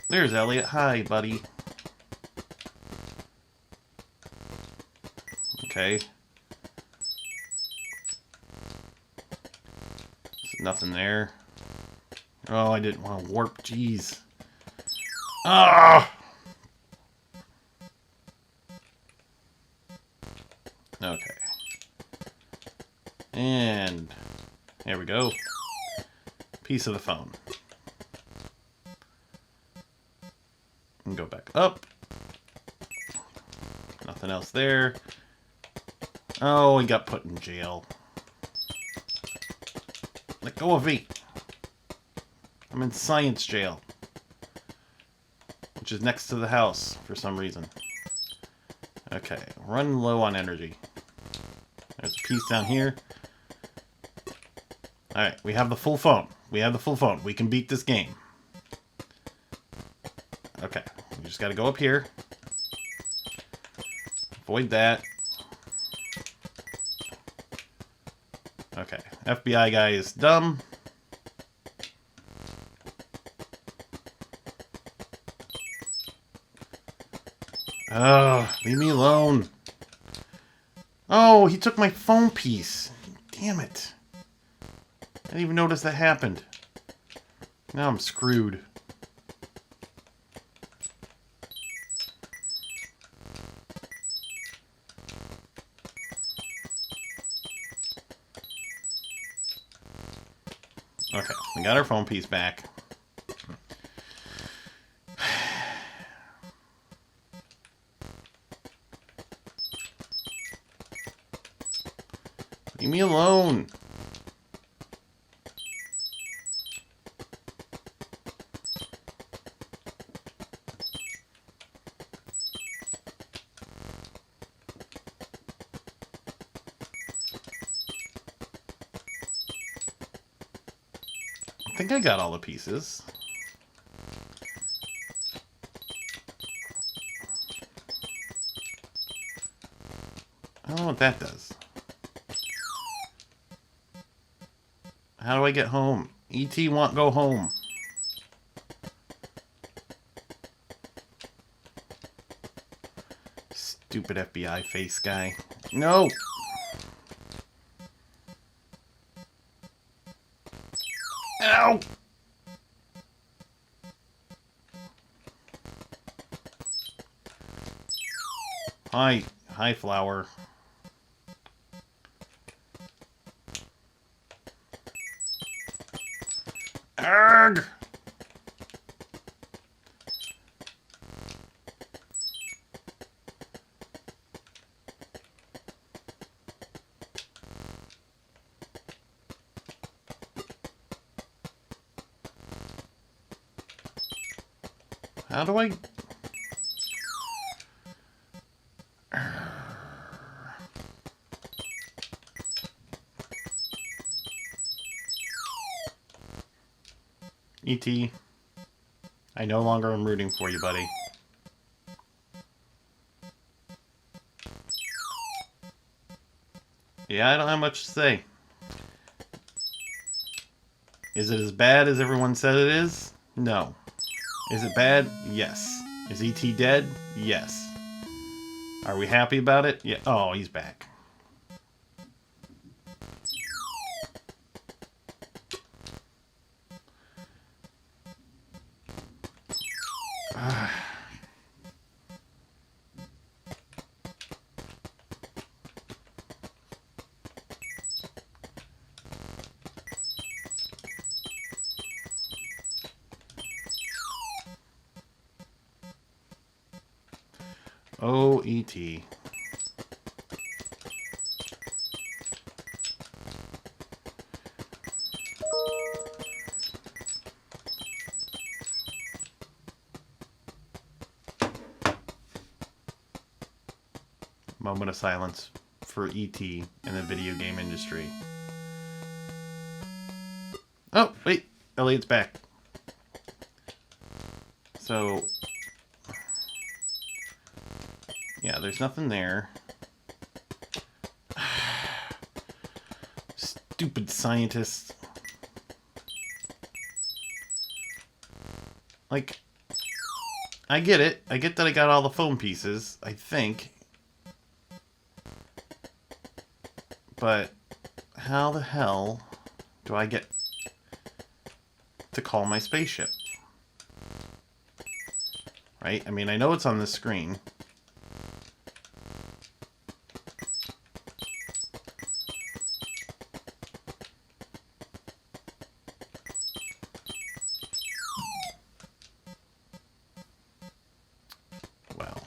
There's Elliot. Hi, buddy. Okay. There's nothing there. Oh, I didn't want to warp. Jeez. Ah! Okay. And there we go. Piece of the phone. And go back up. Nothing else there. Oh, he got put in jail. Let go of me. I'm in science jail. Which is next to the house for some reason. Okay, run low on energy. There's a piece down here. Alright, we have the full phone. We have the full phone. We can beat this game. Okay, we just gotta go up here. Avoid that. Okay, FBI guy is dumb. Oh, leave me alone. Oh, he took my phone piece. Damn it. I didn't even notice that happened. Now I'm screwed. Okay, we got our phone piece back. Leave me alone. I think I got all the pieces. I don't know what that does. How do I get home? E.T. won't go home. Stupid FBI face guy. No! Ow! Hi. Hi, flower. Arrgh! How do I... E.T., I no longer am rooting for you, buddy. Yeah, I don't have much to say. Is it as bad as everyone said it is? No. Is it bad? Yes. Is E.T. dead? Yes. Are we happy about it? Yeah. Oh, he's back. Oh, E.T. Moment of silence for E.T. in the video game industry. Oh, wait. Elliot's back. So, yeah, there's nothing there. Stupid scientists. Like, I get it. I get that I got all the foam pieces, I think. But how the hell do I get to call my spaceship? Right? I mean, I know it's on the screen. Well.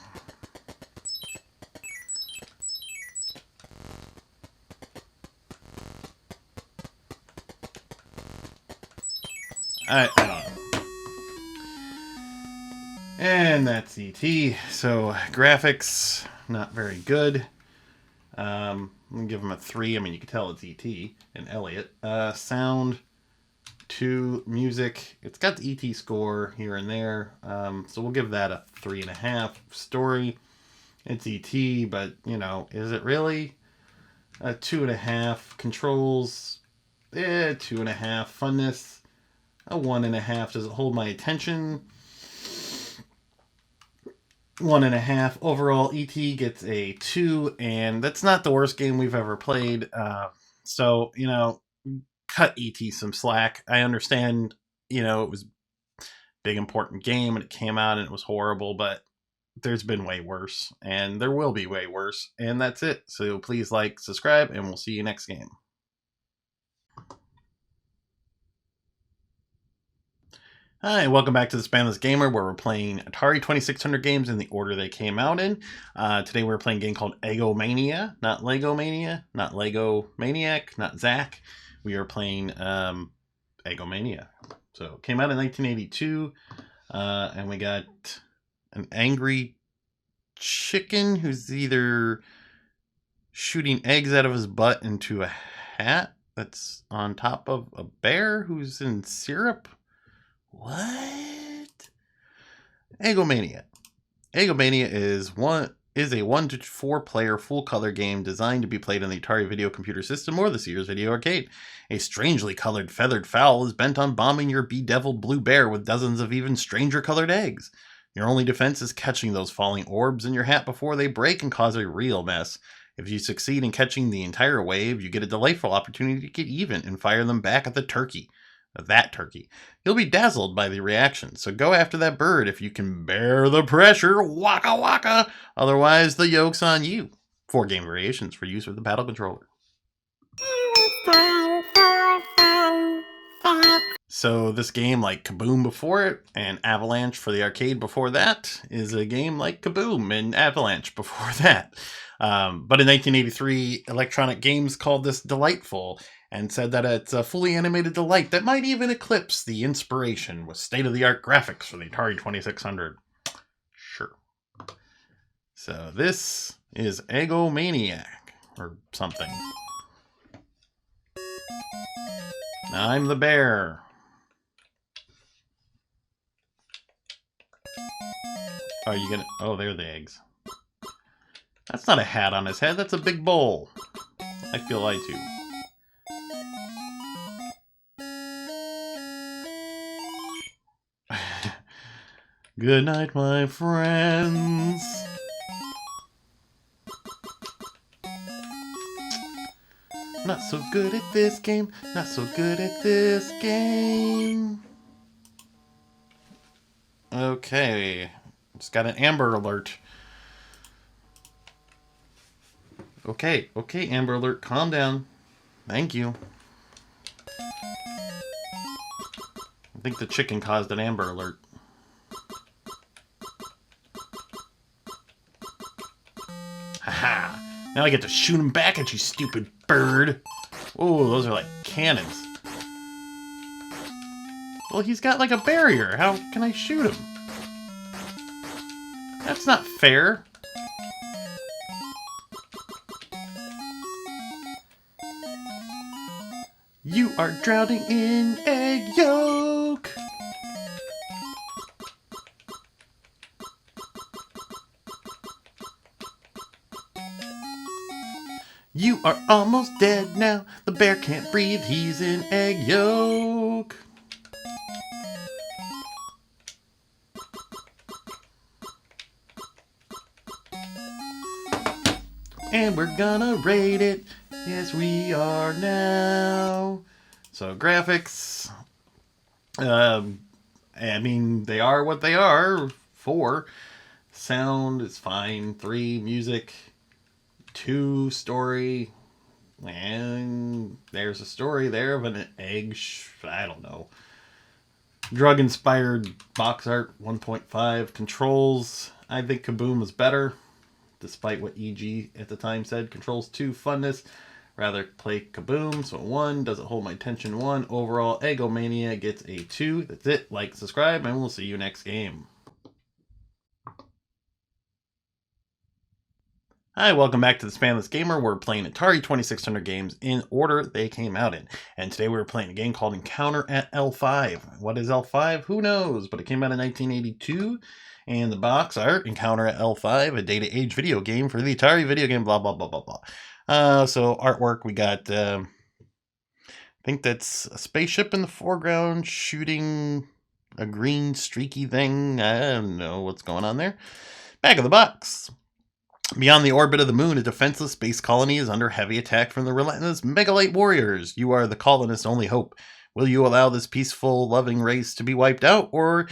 I don't know. And that's ET. So, graphics, not very good. I'm going to give them a 3. I mean, you can tell it's ET and Elliot. Sound, 2. Music, it's got the ET score here and there. So we'll give that a 3.5. Story, it's ET, but, you know, is it really? A 2.5. Controls, 2.5. Funness, a 1.5. Does it hold my attention? 1.5. Overall, ET gets a 2, and that's not the worst game we've ever played. So, you know, cut ET some slack. I understand, you know, it was a big, important game, and it came out, and it was horrible, but there's been way worse, and there will be way worse, and that's it. So please like, subscribe, and we'll see you next game. Hi, welcome back to the Spamless Gamer, where we're playing Atari 2600 games in the order they came out in. Today we're playing a game called Egomania, not Lego Mania, not Lego Maniac, not Zach. We are playing Egomania. So it came out in 1982, and we got an angry chicken who's either shooting eggs out of his butt into a hat that's on top of a bear who's in syrup. What? Egomania. Egomania is a 1 to 4 player full color game designed to be played on the Atari Video Computer System or the Sears Video Arcade. A strangely colored feathered fowl is bent on bombing your bedeviled blue bear with dozens of even stranger colored eggs. Your only defense is catching those falling orbs in your hat before they break and cause a real mess. If you succeed in catching the entire wave, you get a delightful opportunity to get even and fire them back at the turkey. That turkey. You'll be dazzled by the reaction, so go after that bird if you can bear the pressure, waka waka, otherwise the yoke's on you. 4 game variations for use with the paddle controller. So this game, like Kaboom before it, and Avalanche for the arcade before that, is a game like Kaboom and Avalanche before that. But in 1983, Electronic Games called this delightful, and said that it's a fully animated delight that might even eclipse the inspiration with state-of-the-art graphics for the Atari 2600. Sure. So this is Egomaniac, or something. I'm the bear. Are you gonna... Oh, there are the eggs. That's not a hat on his head, that's a big bowl. I feel lied to. Good night, my friends. Not so good at this game. Not so good at this game. Okay. Just got an Amber Alert. Okay, Amber Alert, calm down. Thank you. I think the chicken caused an Amber Alert. Now I get to shoot him back at you, stupid bird. Oh, those are like cannons. Well, he's got like a barrier. How can I shoot him? That's not fair. You are drowning in egg yolk. You are almost dead now. The bear can't breathe. He's in egg yolk. And we're gonna rate it. Yes, we are now. So graphics. I mean, they are what they are. 4. Sound is fine. 3. Music. 2. Story. And there's a story there of an egg. I don't know. Drug-inspired box art. 1.5. Controls. I think Kaboom was better. Despite what EG at the time said. Controls 2. Funness. Rather play Kaboom. So 1. Doesn't hold my attention. 1. Overall, Egomania gets a 2. That's it. Like, subscribe, and we'll see you next game. Hi, welcome back to the Spanless Gamer. We're playing Atari 2600 games in order they came out in. And today we're playing a game called Encounter at L5. What is L5? Who knows? But it came out in 1982. And the box art, Encounter at L5, a data age video game for the Atari video game, blah, blah, blah, blah, blah. So artwork, we got, I think that's a spaceship in the foreground shooting a green streaky thing. I don't know what's going on there. Back of the box. Beyond the orbit of the moon, a defenseless space colony is under heavy attack from the relentless megalite warriors. You are the colonists' only hope. Will you allow this peaceful, loving race to be wiped out, or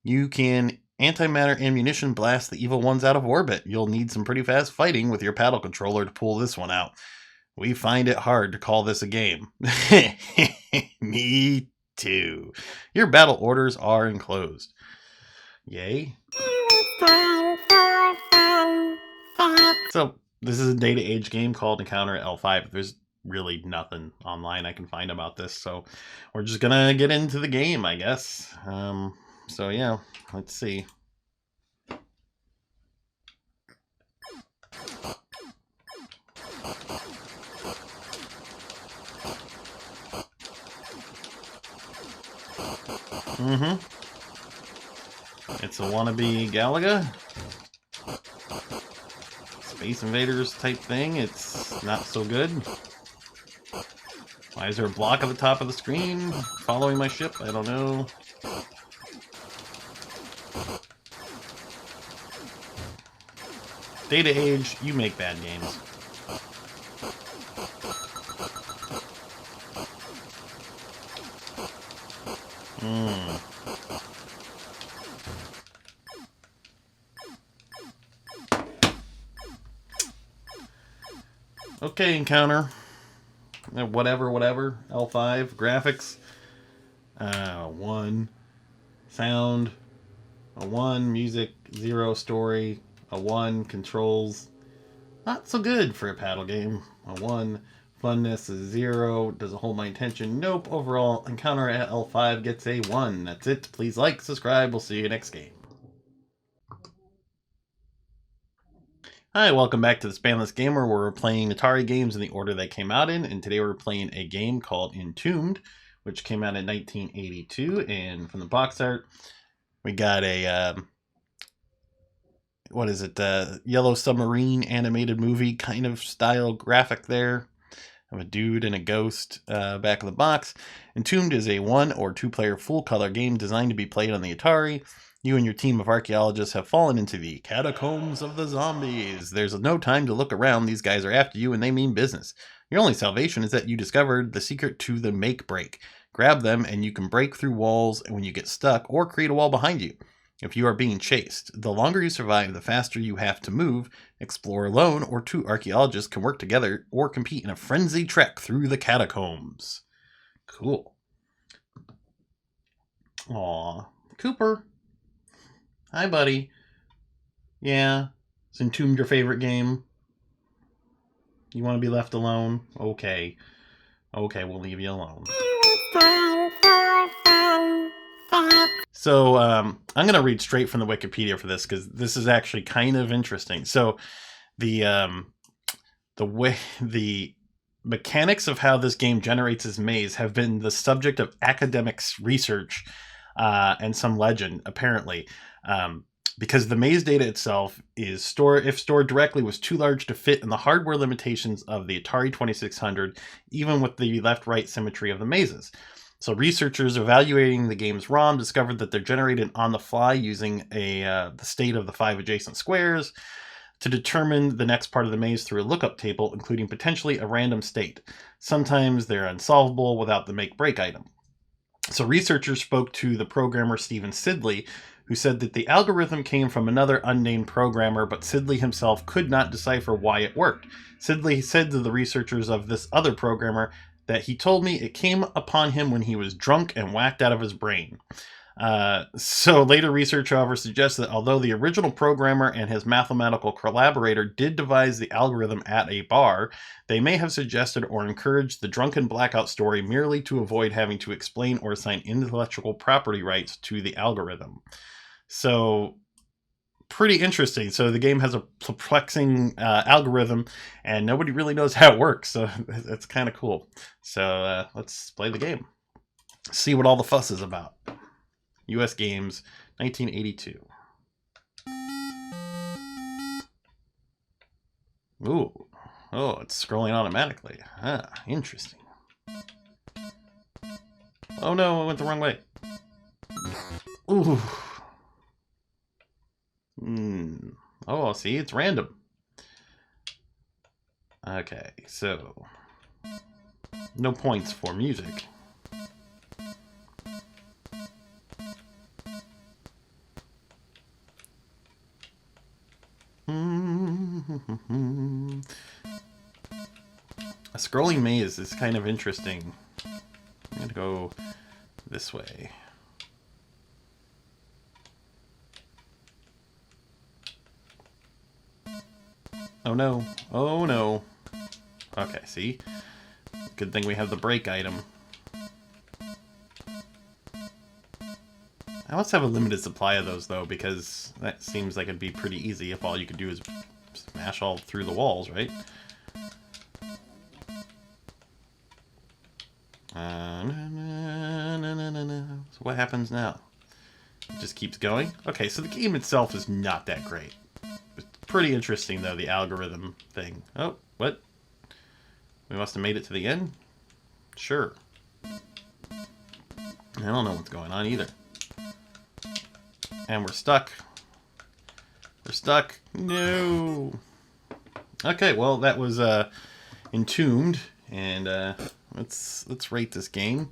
you can antimatter ammunition blast the evil ones out of orbit? You'll need some pretty fast fighting with your paddle controller to pull this one out. We find it hard to call this a game. Me too. Your battle orders are enclosed. Yay. So, this is a data age game called Encounter at L5. There's really nothing online I can find about this, so we're just gonna get into the game, I guess. So yeah, let's see. It's a wannabe Galaga. Space Invaders type thing. It's not so good. Why is there a block at the top of the screen following my ship? I don't know. Data age, you make bad games. Okay, Encounter. Whatever. L5. Graphics. 1. Sound. A 1. Music. 0. Story. A 1. Controls. Not so good for a paddle game. A 1. Funness is 0. Doesn't hold my attention. Nope. Overall, Encounter at L5 gets a 1. That's it. Please like, subscribe. We'll see you next game. Hi, welcome back to the Spanless Gamer, where we're playing Atari games in the order they came out in, and today we're playing a game called Entombed, which came out in 1982, and from the box art, we got a, what is it, Yellow Submarine animated movie kind of style graphic there, of a dude and a ghost back of the box. Entombed is a 1 or 2 player full color game designed to be played on the Atari. You and your team of archaeologists have fallen into the catacombs of the zombies. There's no time to look around. These guys are after you and they mean business. Your only salvation is that you discovered the secret to the make break. Grab them and you can break through walls when you get stuck or create a wall behind you. If you are being chased, the longer you survive, the faster you have to move. Explore alone, or 2 archaeologists can work together or compete in a frenzied trek through the catacombs. Cool. Aw, Cooper. Hi, buddy. Yeah, is Entombed your favorite game? You want to be left alone? Okay. Okay, we'll leave you alone. So I'm going to read straight from the Wikipedia for this because this is actually kind of interesting. So the mechanics of how this game generates its maze have been the subject of academics' research and some legend, apparently. Because the maze data itself is if stored directly, was too large to fit in the hardware limitations of the Atari 2600, even with the left-right symmetry of the mazes. So researchers evaluating the game's ROM discovered that they're generated on the fly using the state of the 5 adjacent squares to determine the next part of the maze through a lookup table, including potentially a random state. Sometimes they're unsolvable without the make-break item. So researchers spoke to the programmer Stephen Sidley, who said that the algorithm came from another unnamed programmer, but Sidley himself could not decipher why it worked. Sidley said to the researchers of this other programmer that he told me it came upon him when he was drunk and whacked out of his brain. So later research, however, suggests that although the original programmer and his mathematical collaborator did devise the algorithm at a bar, they may have suggested or encouraged the drunken blackout story merely to avoid having to explain or assign intellectual property rights to the algorithm. So pretty interesting. So the game has a perplexing algorithm and nobody really knows how it works. So it's kind of cool. So let's play the game. See what all the fuss is about. US Games, 1982. Ooh. Oh, it's scrolling automatically. Ah, interesting. Oh no, I went the wrong way. Ooh. Oh, see, it's random. Okay, so no points for music. A scrolling maze is kind of interesting. I'm gonna go this way. Oh no. Oh no. Okay, see? Good thing we have the break item. I must have a limited supply of those, though, because that seems like it'd be pretty easy if all you could do is smash all through the walls, right? So what happens now? It just keeps going? Okay, so the game itself is not that great. It's pretty interesting, though, the algorithm thing. Oh, what? We must have made it to the end? Sure. I don't know what's going on either. And we're stuck. We're stuck. No. Okay, well, that was Entombed, and let's rate this game.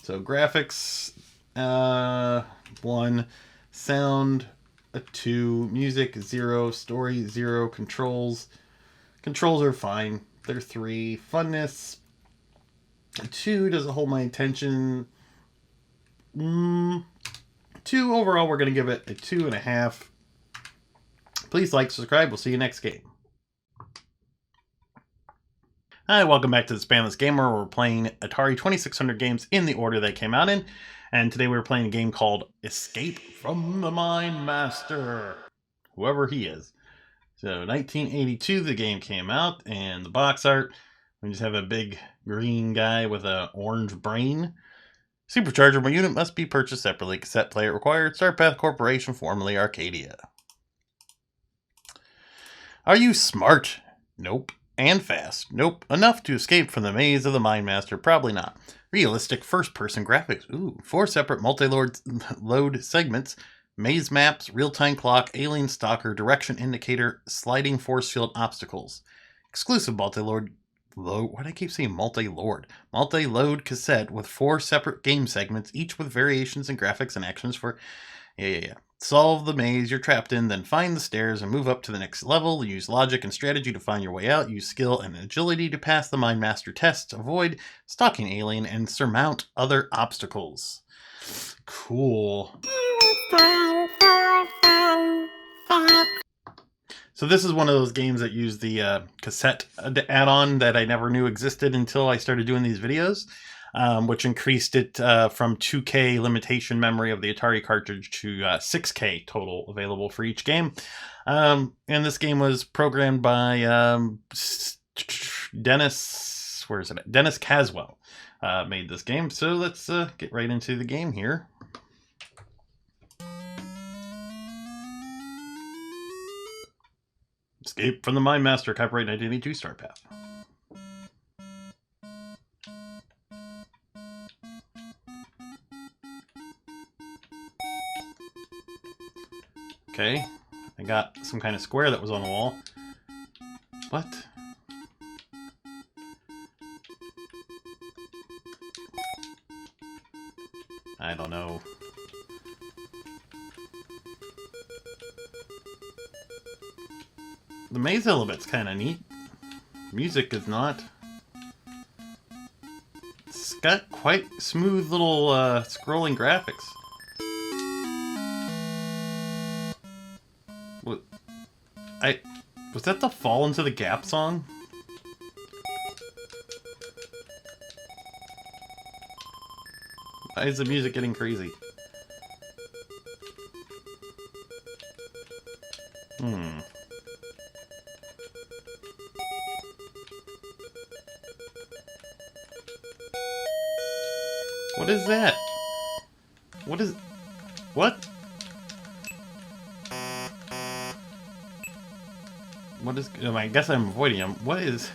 So graphics, 1, sound, a 2, music 0, story 0, controls are fine. They're 3. Funness, a 2 doesn't hold my attention. 2 overall. We're gonna give it a 2.5. Please like, subscribe. We'll see you next game. Hi, welcome back to the Spanless Gamer. We're playing Atari 2600 games in the order they came out in. And today we're playing a game called Escape from the Mind Master. Whoever he is. So 1982 the game came out, and the box art, we just have a big green guy with an orange brain. Superchargeable unit must be purchased separately. Cassette player required. Starpath Corporation, formerly Arcadia. Are you smart? Nope. And fast? Nope. Enough to escape from the maze of the Mind Master? Probably not. Realistic first-person graphics. Ooh, 4 separate multi-load segments. Maze maps, real-time clock, alien stalker, direction indicator, sliding force field obstacles. Exclusive multi-load. Why do I keep saying multi-lord? Multi-load cassette with 4 separate game segments, each with variations in graphics and actions for... Yeah. Solve the maze you're trapped in, then find the stairs and move up to the next level. Use logic and strategy to find your way out. Use skill and agility to pass the Mind Master tests, avoid stalking alien, and surmount other obstacles. Cool. So this is one of those games that use the cassette add-on that I never knew existed until I started doing these videos, which increased it from 2K limitation memory of the Atari cartridge to 6K total available for each game. And this game was programmed by Dennis Caswell. Made this game. So let's get right into the game here. Escape from the Mine Master, copyright 1982, Star Path. Okay, I got some kind of square that was on the wall. What? I don't know. The maze element's kind of neat. Music is not. It's got quite smooth little scrolling graphics. What? Was that the Fall Into the Gap song? Why is the music getting crazy? What is that? What is... What? What is... I guess I'm avoiding him. What is...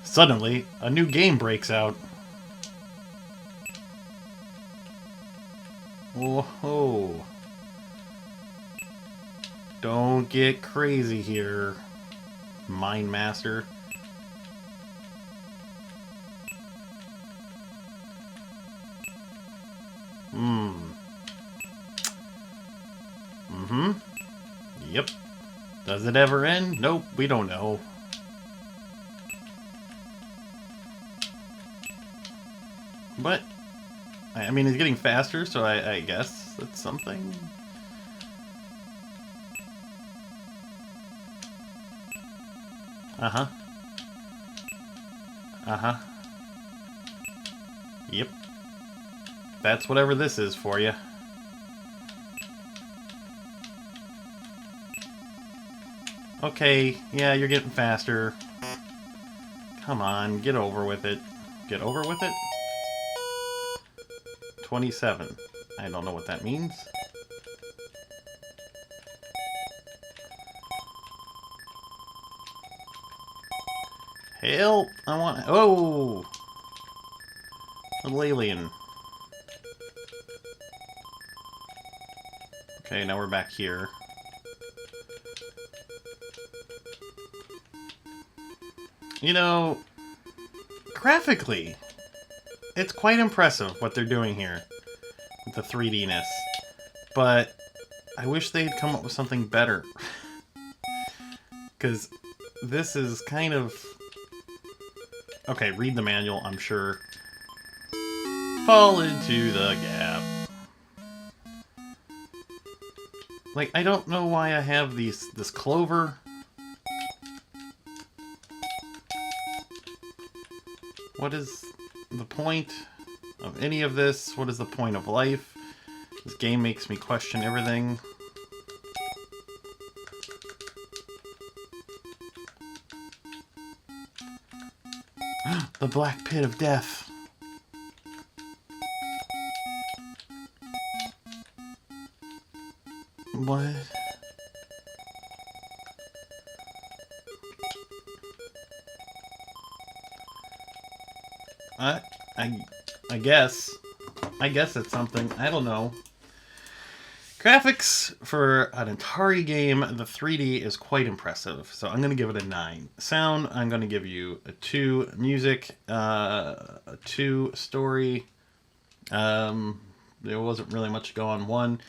Suddenly, a new game breaks out. Whoa. Don't get crazy here, Mine Master. Yep. Does it ever end? Nope, we don't know. But, I mean, it's getting faster, so I guess that's something. Uh-huh. Uh-huh. Yep. That's whatever this is for you. Okay, yeah, you're getting faster. Come on, get over with it. Get over with it? 27. I don't know what that means. Help! I want... Oh! Little alien. Okay, now we're back here. You know, graphically, it's quite impressive what they're doing here with the 3D-ness. But I wish they'd come up with something better. Because this is kind of... Okay, read the manual, I'm sure. Fall into the gap. Like, I don't know why I have this clover. What is the point of any of this? What is the point of life? This game makes me question everything. The Black Pit of Death. What? I guess. I guess it's something. I don't know. Graphics for an Atari game, the 3D is quite impressive, so I'm going to give it a 9. Sound, I'm going to give you a 2. Music, a 2. Story, there wasn't really much to go on. 1.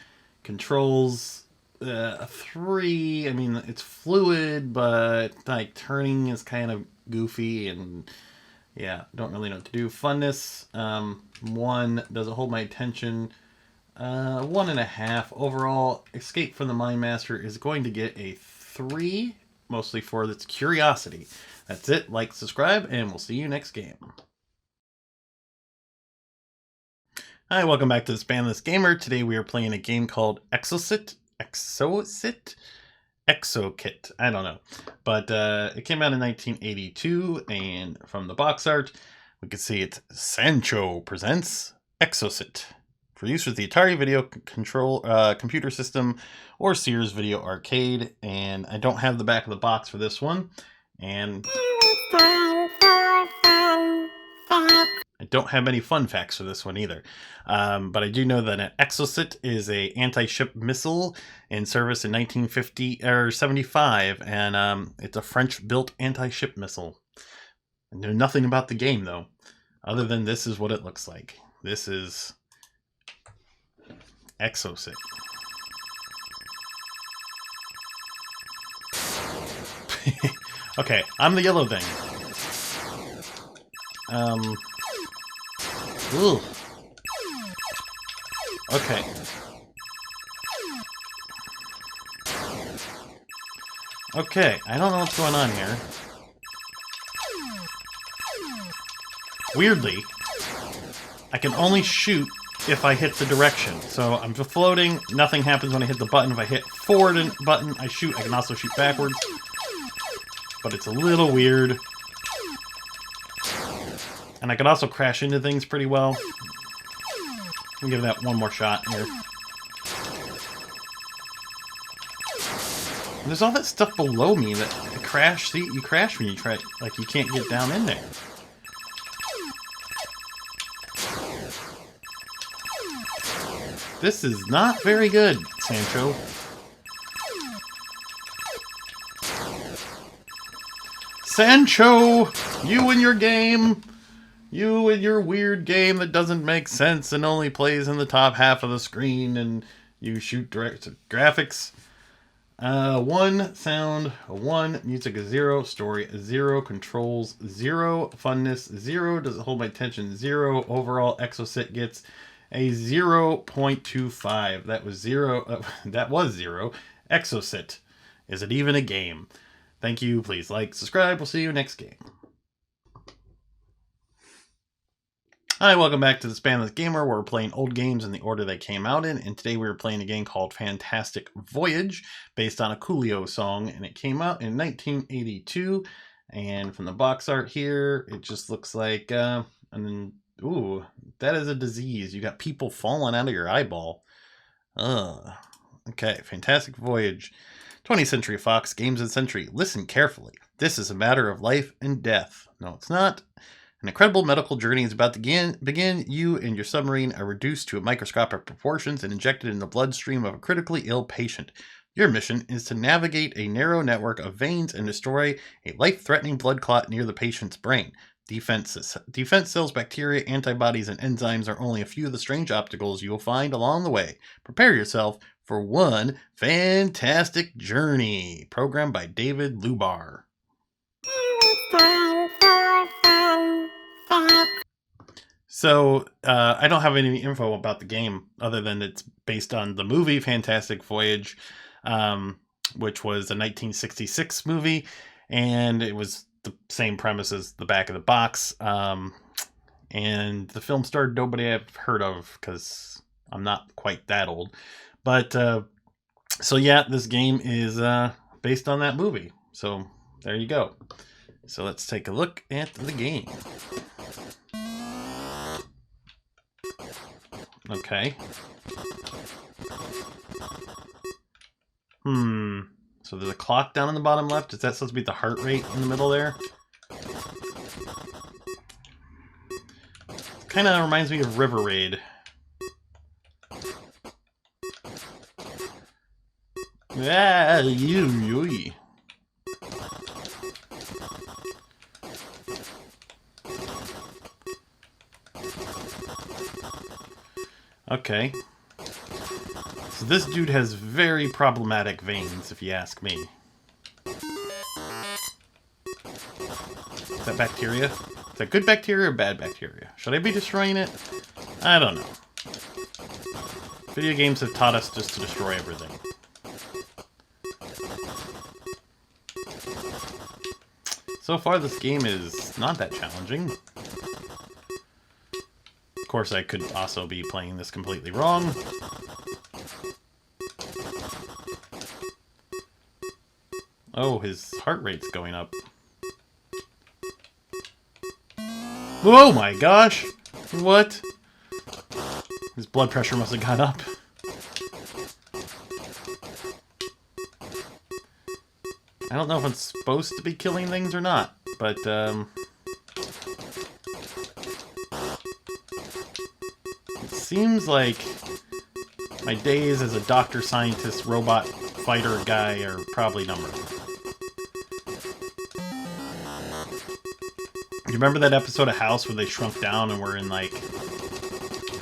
Controls, a 3. I mean, it's fluid, but like turning is kind of goofy and yeah, don't really know what to do. Funness, 1. Does it hold my attention? 1.5. Overall, Escape from the Mine Master is going to get a 3. mostly for its curiosity. That's it. Like, subscribe, and we'll see you next game. Hi, welcome back to the Spanless Gamer. Today we are playing a game called Exosuit? Exokit, I don't know. But it came out in 1982, and from the box art, we can see it's Sancho presents Exosuit for use with the Atari Video Computer System or Sears Video Arcade. And I don't have the back of the box for this one, and I don't have any fun facts for this one either. But I do know that an Exosuit is a anti-ship missile in service in 1950 or 75, and it's a French-built anti-ship missile. I know nothing about the game though, other than this is what it looks like. This is Exosuit. Okay, I'm the yellow thing. Ooh. Okay. Okay, I don't know what's going on here. Weirdly, I can only shoot if I hit the direction. So I'm just floating, nothing happens when I hit the button. If I hit forward button, I shoot. I can also shoot backwards. But it's a little weird. And I can also crash into things pretty well. Let me give that one more shot here. And there's all that stuff below me that crash. See, you crash when you try, like you can't get down in there. This is not very good, Sancho. Sancho! You and your game! You and your weird game that doesn't make sense and only plays in the top half of the screen, and you shoot direct graphics. 1, sound, a 1, music a 0, story a 0, controls 0, funness 0, does it hold my attention 0, overall Exosuit gets a 0.25. That was 0. That was 0. Exosuit. Is it even a game? Thank you. Please like, subscribe. We'll see you next game. Hi, welcome back to the Spanless Gamer, where we're playing old games in the order they came out in, and today we're playing a game called Fantastic Voyage, based on a Coolio song, and it came out in 1982, and from the box art here, it just looks like, ooh, that is a disease. You got people falling out of your eyeball. Okay, Fantastic Voyage. 20th Century Fox, Games and Century. Listen carefully. This is a matter of life and death. No, it's not. An incredible medical journey is about to begin. You and your submarine are reduced to microscopic proportions and injected in the bloodstream of a critically ill patient. Your mission is to navigate a narrow network of veins and destroy a life-threatening blood clot near the patient's brain. Defense cells, bacteria, antibodies, and enzymes are only a few of the strange obstacles you will find along the way. Prepare yourself for one fantastic journey. Programmed by David Lubar. So, I don't have any info about the game other than it's based on the movie Fantastic Voyage, which was a 1966 movie, and it was the same premise as the back of the box. And the film starred nobody I've heard of because I'm not quite that old. But, so yeah, this game is based on that movie. So, there you go. So let's take a look at the game. Okay. So there's a clock down in the bottom left. Is that supposed to be the heart rate in the middle there? Kind of reminds me of River Raid. Ah, you. Okay. So this dude has very problematic veins, if you ask me. Is that bacteria? Is that good bacteria or bad bacteria? Should I be destroying it? I don't know. Video games have taught us just to destroy everything. So far, this game is not that challenging. Of course, I could also be playing this completely wrong. Oh, his heart rate's going up. Oh my gosh! What? His blood pressure must have gone up. I don't know if I'm supposed to be killing things or not, but it seems like my days as a doctor, scientist, robot, fighter guy are probably numbered. You remember that episode of House where they shrunk down and were in, like,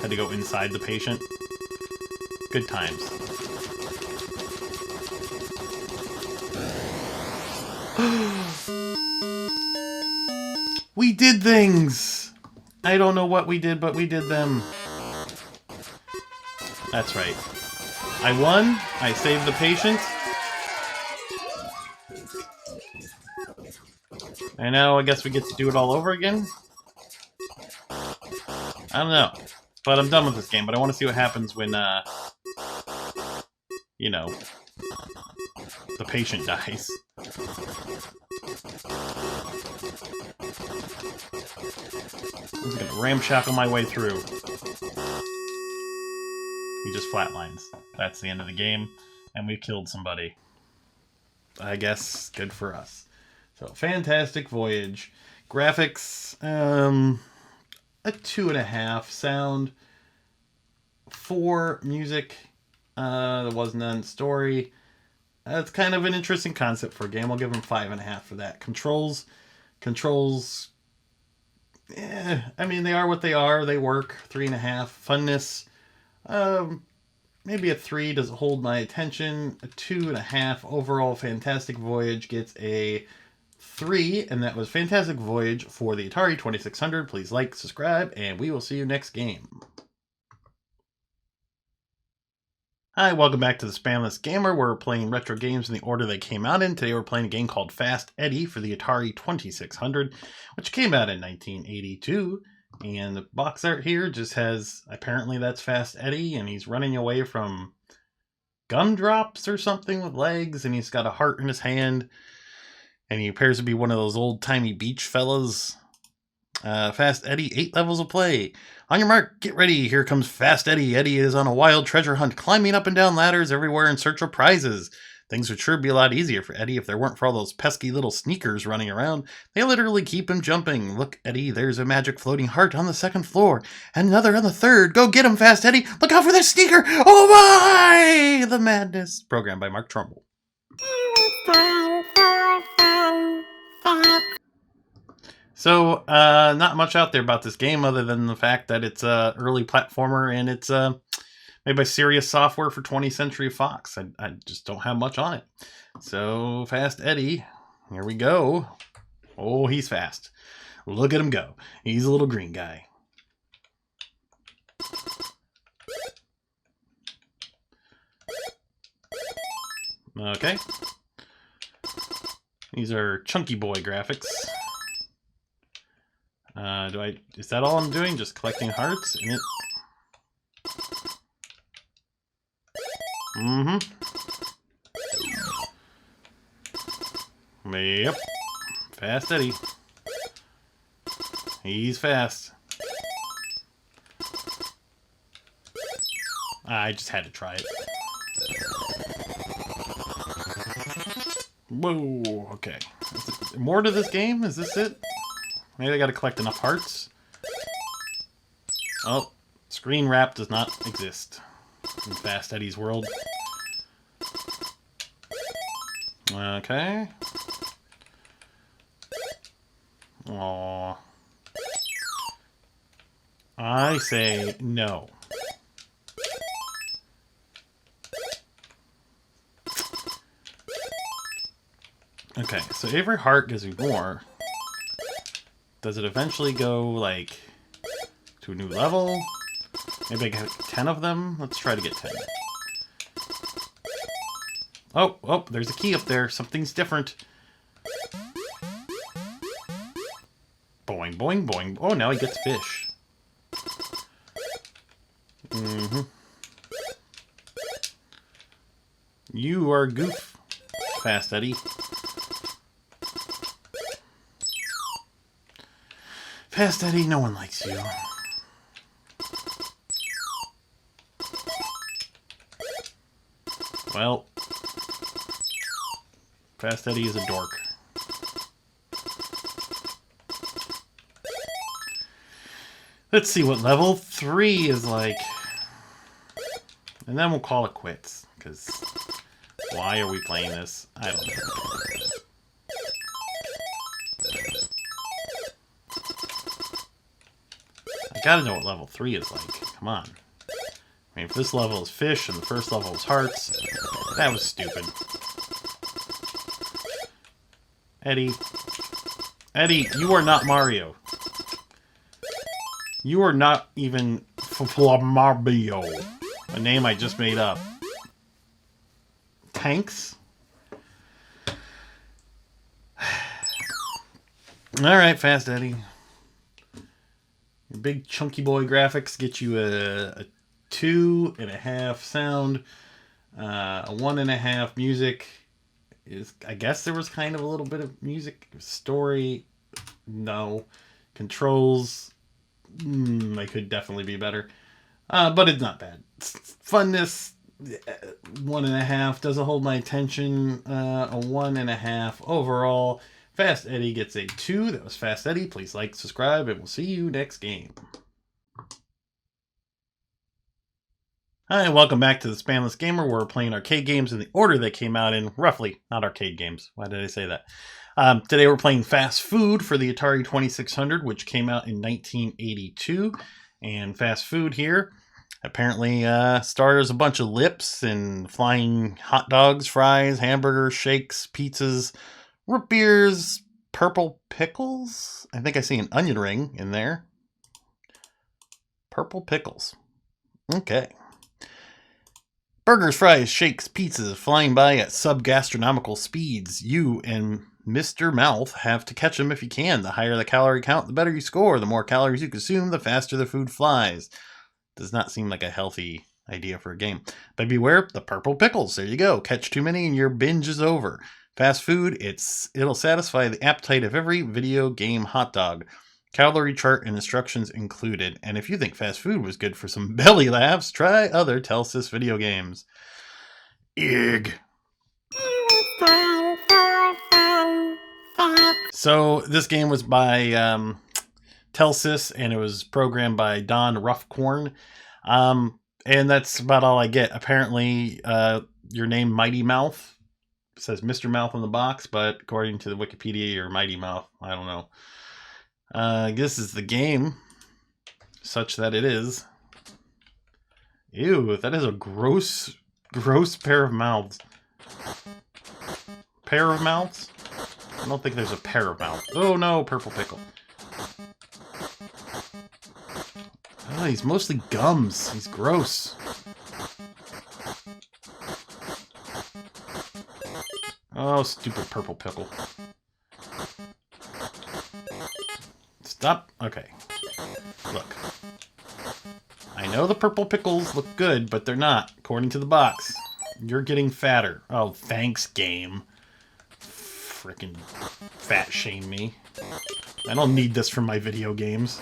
had to go inside the patient? Good times. We did things! I don't know what we did, but we did them. That's right. I won. I saved the patient. And now I guess we get to do it all over again? I don't know. But I'm done with this game, but I want to see what happens when, you know, the patient dies. I'm gonna ramshackle my way through. He just flatlines. That's the end of the game, and we killed somebody. I guess good for us. So, fantastic Voyage. Graphics, a 2.5. Sound, 4. Music, there was none. Story, it's kind of an interesting concept for a game. I'll give them 5.5 for that. Controls, I mean, they are what they are. They work. 3.5. Funness, maybe a 3. Does it hold my attention? A 2.5. Overall, Fantastic Voyage gets a 3, and that was Fantastic Voyage for the Atari 2600. Please like, subscribe, and we will see you next game. Hi, welcome back to the Spamless Gamer. We're playing retro games in the order they came out in. Today we're playing a game called Fast Eddie for the Atari 2600, which came out in 1982. And the box art here just has, apparently that's Fast Eddie, and he's running away from gumdrops or something with legs, and he's got a heart in his hand. And he appears to be one of those old-timey beach fellas. Fast Eddie, 8 levels of play. On your mark, get ready. Here comes Fast Eddie. Eddie is on a wild treasure hunt, climbing up and down ladders everywhere in search of prizes. Things would sure be a lot easier for Eddie if there weren't for all those pesky little sneakers running around. They literally keep him jumping. Look, Eddie, there's a magic floating heart on the 2nd floor. And another on the 3rd. Go get him, Fast Eddie. Look out for this sneaker. Oh my! The Madness. Programmed by Mark Trumbull. So, not much out there about this game other than the fact that it's a early platformer and it's made by Serious Software for 20th Century Fox. I just don't have much on it. So, Fast Eddie, here we go. Oh, he's fast. Look at him go. He's a little green guy. Okay. These are chunky boy graphics. Is that all I'm doing? Just collecting hearts? Yep. Fast Eddie. He's fast. I just had to try it. Whoa, okay. More to this game? Is this it? Maybe I gotta collect enough hearts. Oh, screen wrap does not exist in Fast Eddie's world. Okay. Aww. I say no. Okay, so every heart gives me more. Does it eventually go, like, to a new level? Maybe I get 10 of them? Let's try to get 10. Oh, there's a key up there. Something's different. boing, boing, boing. Oh, now he gets fish. You are goof, Fast Eddie. Fast Eddie, no one likes you. Well, Fast Eddie is a dork. Let's see what level 3 is like. And then we'll call it quits. Because why are we playing this? I don't know. I gotta know what level 3 is like. Come on. I mean, if this level is fish and the first level is hearts, that was stupid. Eddie. Eddie, you are not Mario. You are not even Mario. A name I just made up. Tanks? Alright, Fast Eddie. Your big chunky boy graphics get you a 2.5 sound, a 1.5 music. I guess there was kind of a little bit of music. Story, no. Controls, they could definitely be better. But it's not bad. Funness, 1.5. Doesn't hold my attention. A 1.5 overall. Fast Eddie gets a 2. That was Fast Eddie. Please like, subscribe, and we'll see you next game. Hi, and welcome back to the Spamless Gamer, where we're playing arcade games in the order they came out in, roughly. Not arcade games. Why did I say that? Today we're playing Fast Food for the Atari 2600, which came out in 1982. And Fast Food here apparently stars a bunch of lips and flying hot dogs, fries, hamburgers, shakes, pizzas, root beers, purple pickles. I think I see an onion ring in there. Purple pickles. Okay. Burgers, fries, shakes, pizzas flying by at sub-gastronomical speeds. You and Mr. Mouth have to catch them if you can. The higher the calorie count, the better you score. The more calories you consume, the faster the food flies. Does not seem like a healthy idea for a game. But beware, the purple pickles. There you go. Catch too many and your binge is over. Fast food, it'll satisfy the appetite of every video game hot dog. Calorie chart and instructions included. And if you think fast food was good for some belly laughs, try other Telsys video games. Ig. So this game was by Telsys, and it was programmed by Don Ruffcorn. And that's about all I get. Apparently, your name Mighty Mouth. It says Mr. Mouth on the box, but according to the Wikipedia, you're Mighty Mouth. I don't know. This is the game, such that it is. Ew, that is a gross pair of mouths. Pair of mouths? I don't think there's a pair of mouths. Oh no, purple pickle. Oh, he's mostly gums. He's gross. Oh, stupid purple pickle. Stop. Okay. Look. I know the purple pickles look good, but they're not, according to the box. You're getting fatter. Oh, thanks, game. Frickin' fat shame me. I don't need this for my video games.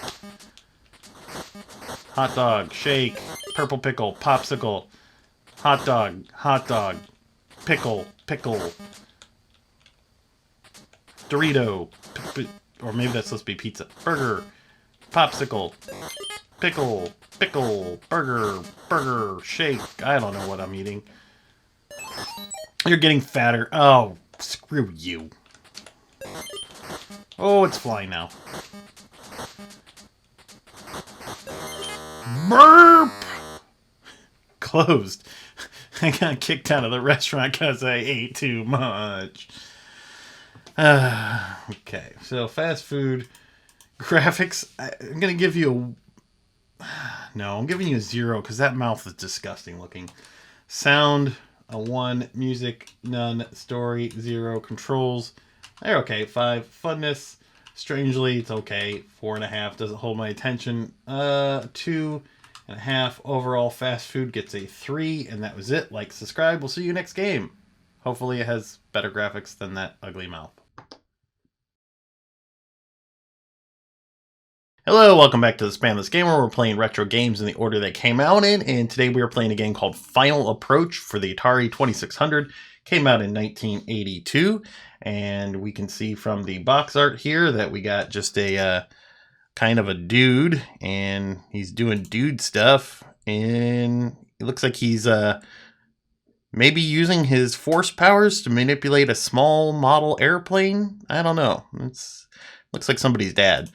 Hot dog, shake, purple pickle, popsicle, hot dog, pickle, Dorito, or maybe that's supposed to be pizza. Burger, popsicle, pickle, burger, shake. I don't know what I'm eating. You're getting fatter. Oh, screw you. Oh, it's flying now. Burp! Closed. I got kicked out of the restaurant because I ate too much. Okay, so fast food graphics. I'm gonna give you a no. I'm giving you a 0 because that mouth is disgusting looking. Sound a 1. Music none. Story 0. Controls they're okay. 5. Funness. Strangely, it's okay. 4.5 doesn't hold my attention. 2.5 overall fast food gets a 3, and that was it. Like, subscribe. We'll see you next game. Hopefully it has better graphics than that ugly mouth. Hello, welcome back to the Spamless Gamer. We're playing retro games in the order they came out in, and today we are playing a game called Final Approach for the Atari 2600. Came out in 1982, and we can see from the box art here that we got just a kind of a dude, and he's doing dude stuff, and it looks like he's maybe using his force powers to manipulate a small model airplane. I don't know. Looks like somebody's dad.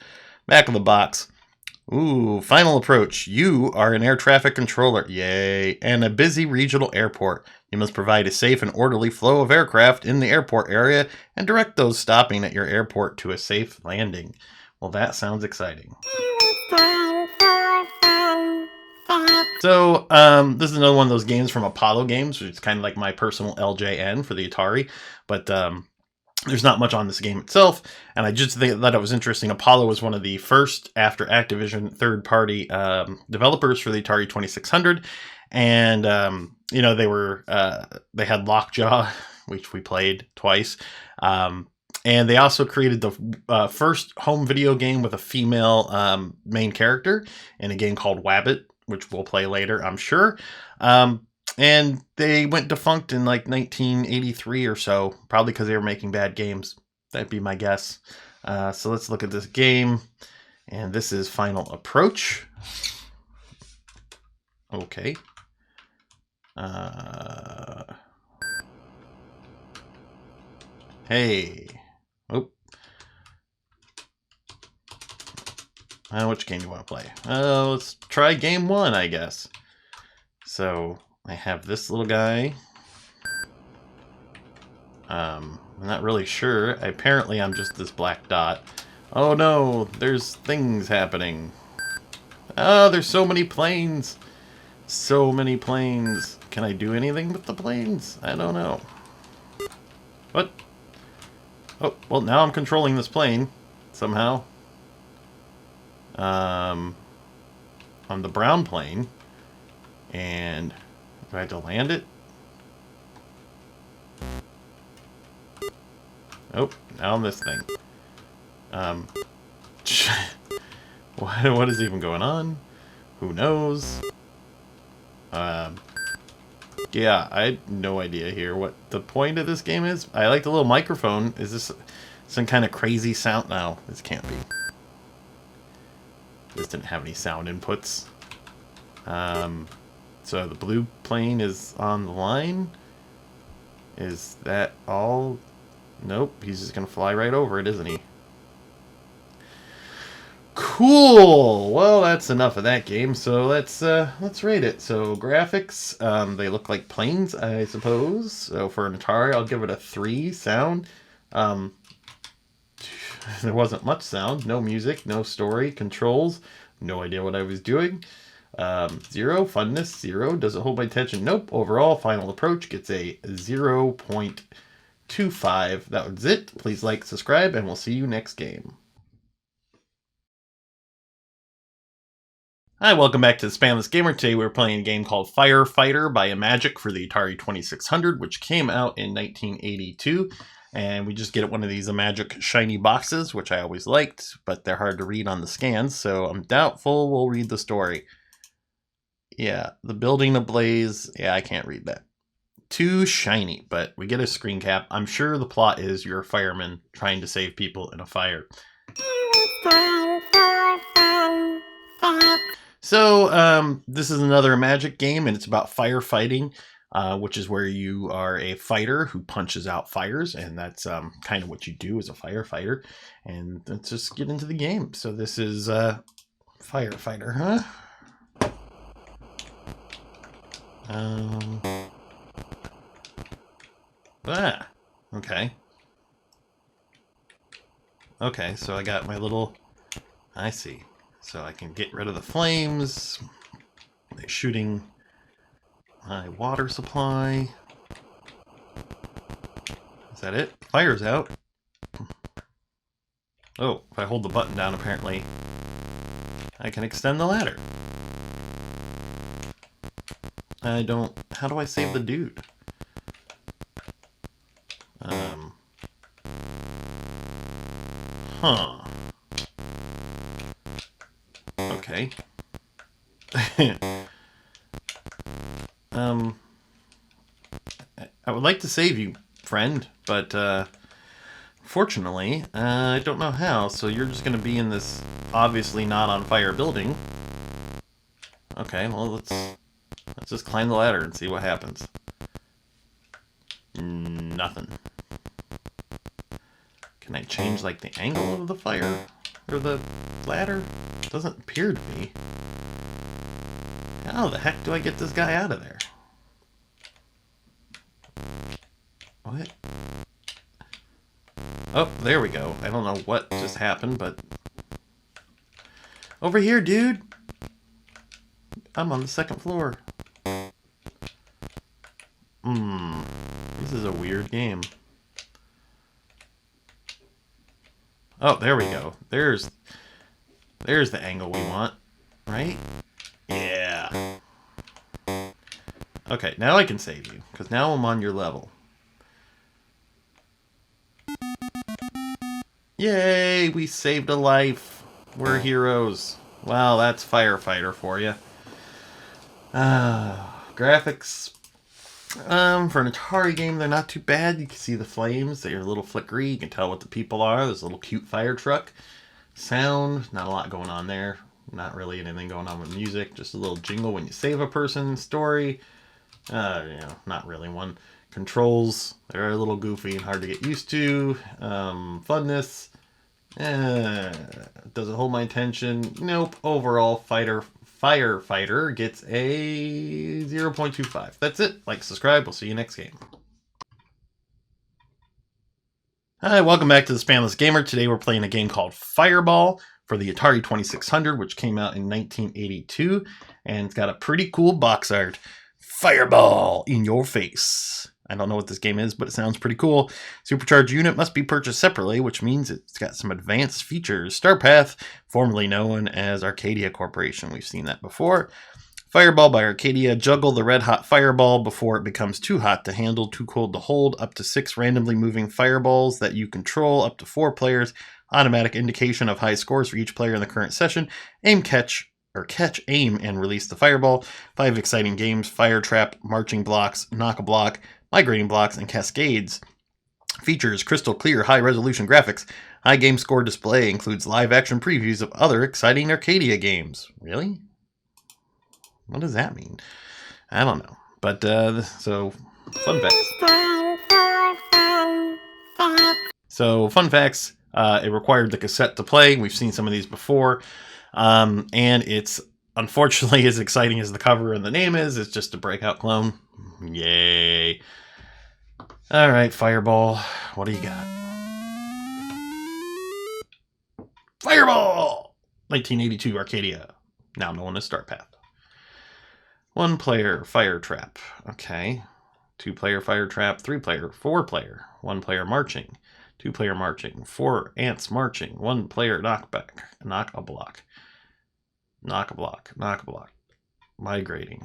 Back of the box. Ooh, Final Approach. You are an air traffic controller. Yay. And a busy regional airport. You must provide a safe and orderly flow of aircraft in the airport area and direct those stopping at your airport to a safe landing. Well, that sounds exciting. So, this is another one of those games from Apollo Games, which is kind of like my personal LJN for the Atari, but there's not much on this game itself, and I just thought it was interesting. Apollo was one of the first, after Activision, third-party developers for the Atari 2600, and you know, they had Lockjaw, which we played twice, and they also created the first home video game with a female main character in a game called Wabbit, which we'll play later, I'm sure. And they went defunct in like 1983 or so, probably because they were making bad games. That'd be my guess. So let's look at this game. And this is Final Approach. Okay. Hey. Oh. Which game do you want to play? Let's try game 1, I guess. So I have this little guy. I'm not really sure. Apparently I'm just this black dot. Oh no, there's things happening. Oh, there's so many planes. So many planes. Can I do anything with the planes? I don't know. What? Oh, well, now I'm controlling this plane somehow. On the brown plane. And do I have to land it? Oh, now on this thing. What is even going on? Who knows? Yeah, I had no idea here what the point of this game is. I like the little microphone. Is this some kind of crazy sound? No, this can't be. This didn't have any sound inputs. So the blue plane is on the line. Is that all? Nope, he's just gonna fly right over it, isn't he? Cool. Well, that's enough of that game. So let's rate it. So graphics, they look like planes, I suppose. So for an Atari, I'll give it a 3. Sound, there wasn't much sound. No music, no story. Controls, no idea what I was doing. 0. Funness, 0. Does it hold my attention? Nope. Overall, Final Approach gets a 0.25. That was it. Please like, subscribe, and we'll see you next game. Hi, welcome back to the Spamless Gamer. Today we're playing a game called Firefighter by Imagic for the Atari 2600, which came out in 1982. And we just get one of these Imagic shiny boxes, which I always liked, but they're hard to read on the scans, so I'm doubtful we'll read the story. Yeah, the building ablaze. Yeah, I can't read that. Too shiny, but we get a screen cap. I'm sure the plot is you're a fireman trying to save people in a fire. So, this is another Imagic game, and it's about firefighting, which is where you are a fighter who punches out fires, and that's kind of what you do as a firefighter. And let's just get into the game. So this is Firefighter, huh? Okay. Okay, so I got my little... I see. So I can get rid of the flames. They're shooting my water supply. Is that it? Fire's out. Oh, if I hold the button down, apparently, I can extend the ladder. I don't... How do I save the dude? Huh. Okay. I would like to save you, friend, but fortunately, I don't know how, so you're just going to be in this obviously not on fire building. Okay, well, let's just climb the ladder and see what happens. Nothing. Can I change, like, the angle of the fire? Or the ladder? Doesn't appear to be. How the heck do I get this guy out of there? What? Oh, there we go. I don't know what just happened, but... Over here, dude! I'm on the second floor. This is a weird game. Oh, there we go. There's the angle we want, right? Yeah. Okay, now I can save you, because now I'm on your level. Yay, we saved a life. We're heroes. Wow, that's firefighter for you. Graphics. For an Atari game, they're not too bad. You can see the flames. They're a little flickery. You can tell what the people are. There's a little cute fire truck. Sound, not a lot going on there. Not really anything going on with music. Just a little jingle when you save a person. Story, not really one. Controls, they're a little goofy and hard to get used to. Funness, does it hold my attention? Nope. Overall, firefighter gets a 0.25. That's it. Like, subscribe. We'll see you next game. Hi, welcome back to the Spamless Gamer. Today we're playing a game called Fireball for the Atari 2600, which came out in 1982, and it's got a pretty cool box art. Fireball in your face. I don't know what this game is, but it sounds pretty cool. Supercharged unit must be purchased separately, which means it's got some advanced features. Starpath, formerly known as Arcadia Corporation. We've seen that before. Fireball by Arcadia. Juggle the red-hot fireball before it becomes too hot to handle, too cold to hold. Up to 6 randomly moving fireballs that you control. Up to 4 players. Automatic indication of high scores for each player in the current session. Catch, aim, and release the fireball. 5 exciting games. Fire trap, marching blocks, knock-a-block, migrating blocks, and cascades. Features crystal clear, high-resolution graphics. High game score display includes live-action previews of other exciting Arcadia games. Really? What does that mean? I don't know. But, so, fun facts. So, fun facts. It required the cassette to play. We've seen some of these before. And it's, unfortunately, as exciting as the cover and the name is. It's just a breakout clone. Yay. Alright, Fireball. What do you got? Fireball! 1982 Arcadia. Now known as Starpath. 1 player fire trap. Okay. 2 player fire trap. 3 player. 4 player. 1 player marching. 2 player marching. 4 ants marching. 1 player knockback. Knock a block. Knock a block. Knock a block. Migrating.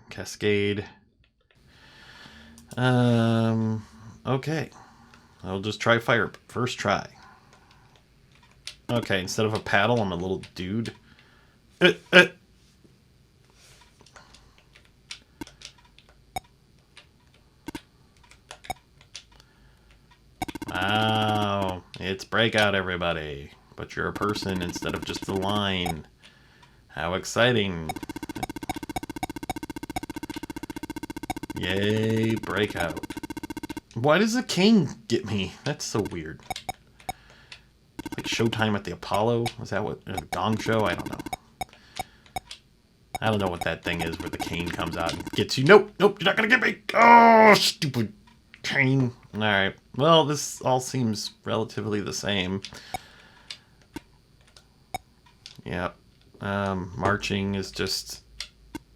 Cascade. Okay. I'll just try fire. First try. Okay, instead of a paddle, I'm a little dude. Wow, it's breakout, everybody. But you're a person instead of just a line. How exciting. Yay, breakout. Why does the king get me? That's so weird. Like Showtime at the Apollo? Is that what? A gong show? I don't know. I don't know what that thing is where the cane comes out and gets you. Nope, you're not gonna get me. Oh, stupid cane. Alright, well, this all seems relatively the same. Yep. Marching is just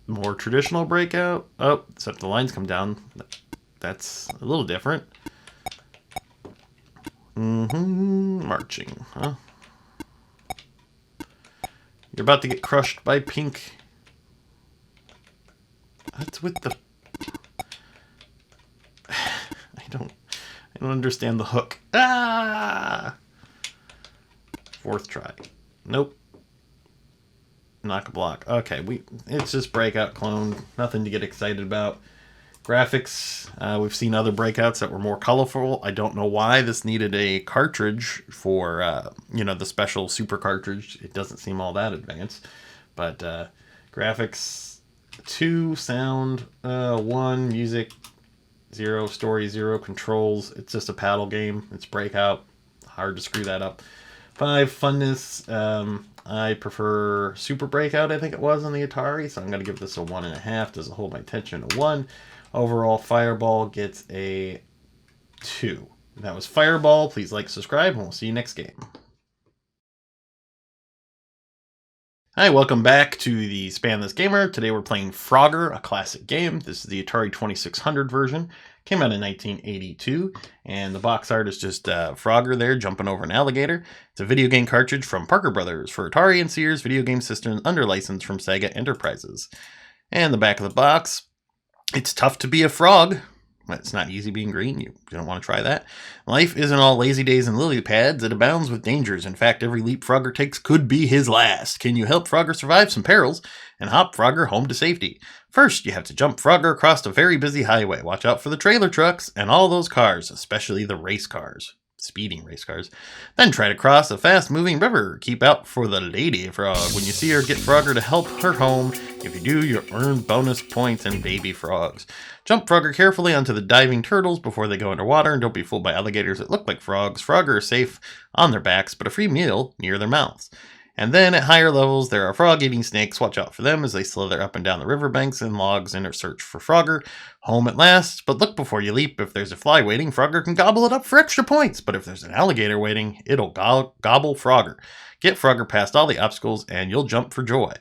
more traditional breakout. Oh, except the lines come down. That's a little different. Marching, huh? You're about to get crushed by pink. What's with the... I don't understand the hook. Ah! Fourth try. Nope. Knock a block. Okay, it's just Breakout clone. Nothing to get excited about. Graphics, we've seen other Breakouts that were more colorful. I don't know why this needed a cartridge for, the special super cartridge. It doesn't seem all that advanced. But graphics, 2, sound, 1, music, 0, story, 0, controls. It's just a paddle game. It's Breakout. Hard to screw that up. 5, funness. I prefer Super Breakout, I think it was, on the Atari, so I'm going to give this a 1.5. Doesn't hold my attention, a 1. Overall, Fireball gets a 2. That was Fireball. Please like, subscribe, and we'll see you next game. Hi, welcome back to the Span This Gamer. Today we're playing Frogger, a classic game. This is the Atari 2600 version. Came out in 1982, and the box art is just Frogger there jumping over an alligator. It's a video game cartridge from Parker Brothers for Atari and Sears video game systems under license from Sega Enterprises. And the back of the box, it's tough to be a frog. It's not easy being green. You don't want to try that. Life isn't all lazy days and lily pads. It abounds with dangers. In fact, every leap Frogger takes could be his last. Can you help Frogger survive some perils and hop Frogger home to safety? First, you have to jump Frogger across a very busy highway. Watch out for the trailer trucks and all those cars, especially the race cars. Speeding race cars. Then try to cross a fast-moving river. Keep out for the lady frog. When you see her, get Frogger to help her home. If you do, you'll earn bonus points and baby frogs. Jump Frogger carefully onto the diving turtles before they go underwater, and don't be fooled by alligators that look like frogs. Frogger are safe on their backs, but a free meal near their mouths. And then at higher levels, there are frog-eating snakes. Watch out for them as they slither up and down the riverbanks and logs in their search for Frogger. Home at last, but look before you leap. If there's a fly waiting, Frogger can gobble it up for extra points. But if there's an alligator waiting, it'll gobble Frogger. Get Frogger past all the obstacles, and you'll jump for joy.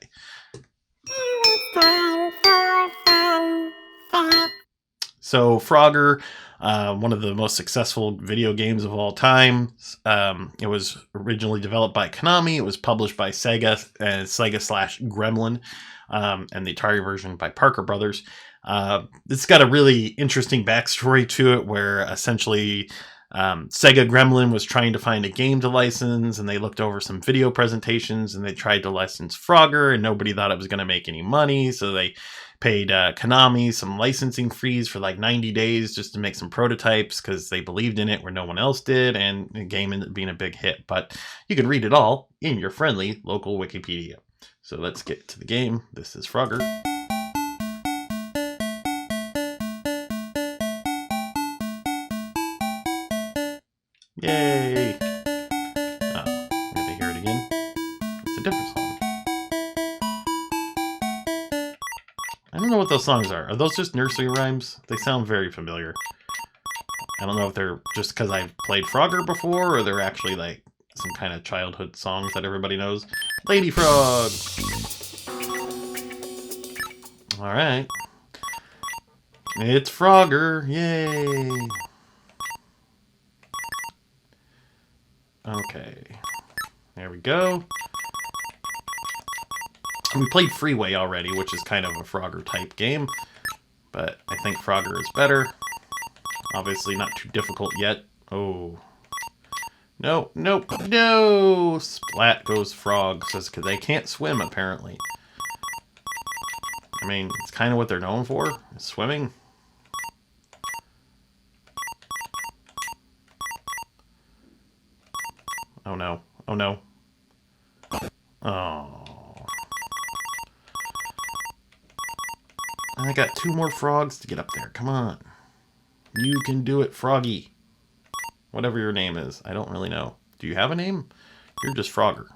So Frogger, one of the most successful video games of all time. It was originally developed by Konami. It was published by Sega and Sega/Gremlin, and the Atari version by Parker Brothers. It's got a really interesting backstory to it, where essentially Sega Gremlin was trying to find a game to license, and they looked over some video presentations, and they tried to license Frogger, and nobody thought it was going to make any money, so they paid Konami some licensing fees for like 90 days just to make some prototypes because they believed in it where no one else did, and the game ended up being a big hit. But you can read it all in your friendly local Wikipedia. So let's get to the game. This is Frogger. Yay! Oh, I'm going to hear it again. It's a different song. I don't know what those songs are. Are those just nursery rhymes? They sound very familiar. I don't know if they're just because I've played Frogger before, or they're actually like some kind of childhood songs that everybody knows. Lady Frog! Alright. It's Frogger! Yay! Okay. There we go. We played Freeway already, which is kind of a Frogger type game, but I think Frogger is better. Obviously not too difficult yet. Oh. No, no, no! Splat goes Frog, because they can't swim, apparently. I mean, it's kind of what they're known for, is swimming. Oh no. Oh no. Oh. I got 2 more frogs to get up there. Come on. You can do it, Froggy. Whatever your name is. I don't really know. Do you have a name? You're just Frogger.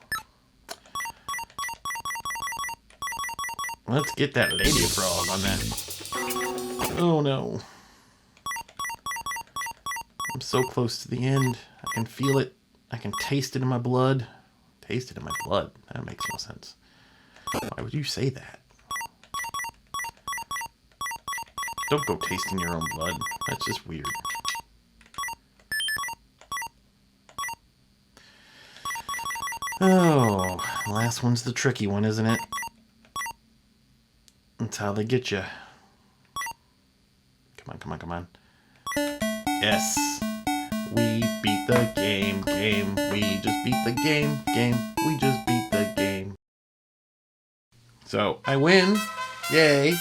Let's get that lady frog on that. Oh no. I'm so close to the end. I can feel it. I can taste it in my blood. Taste it in my blood? That makes no sense. Why would you say that? Don't go tasting your own blood. That's just weird. Oh, the last one's the tricky one, isn't it? That's how they get you. Come on, come on, come on. Yes! We beat the game, game. We just beat the game, game. We just beat the game. So, I win. Yay!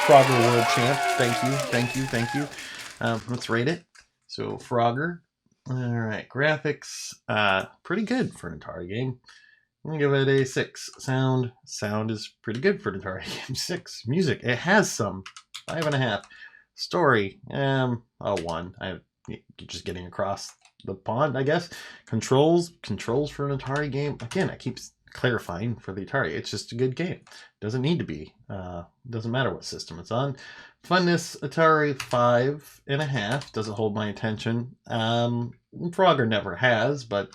Frogger World Champ. Thank you, thank you, thank you. Let's rate it. So, Frogger. Alright, graphics. Pretty good for an Atari game. I'm gonna give it a 6. Sound is pretty good for an Atari game. 6. Music, it has some. 5.5. Story, a 1. Just getting across the pond, I guess. Controls for an Atari game. Again, I keep clarifying for the Atari. It's just a good game. Doesn't need to be. Doesn't matter what system it's on. Funness, Atari 5.5. Doesn't hold my attention. Frogger never has, but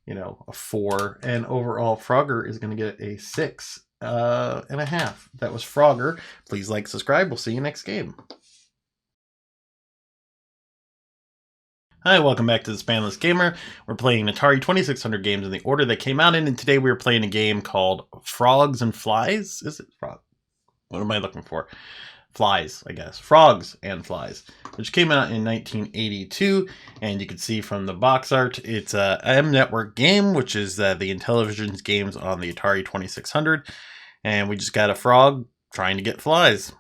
you know, a 4. And overall, Frogger is going to get a 6.5. That was Frogger. Please like, subscribe. We'll see you next game. Hi, welcome back to the Spanless Gamer. We're playing Atari 2600 games in the order they came out in, and today we're playing a game called Frogs and Flies. Is it Frog? What am I looking for? Flies, I guess. Frogs and Flies, which came out in 1982, and you can see from the box art, it's a M Network game, which is the Intellivision's games on the Atari 2600, and we just got a frog trying to get flies.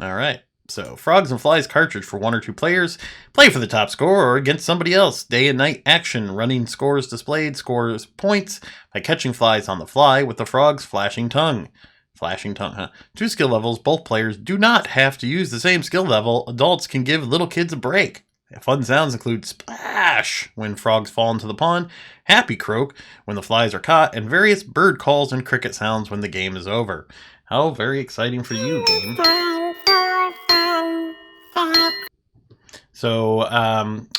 All right. So, Frogs and Flies cartridge for 1 or 2 players. Play for the top score or against somebody else. Day and night action. Running scores displayed. Scores points by catching flies on the fly with the frog's flashing tongue. Flashing tongue, huh? 2 skill levels. Both players do not have to use the same skill level. Adults can give little kids a break. Fun sounds include splash when frogs fall into the pond, happy croak when the flies are caught, and various bird calls and cricket sounds when the game is over. How very exciting for you, game. So,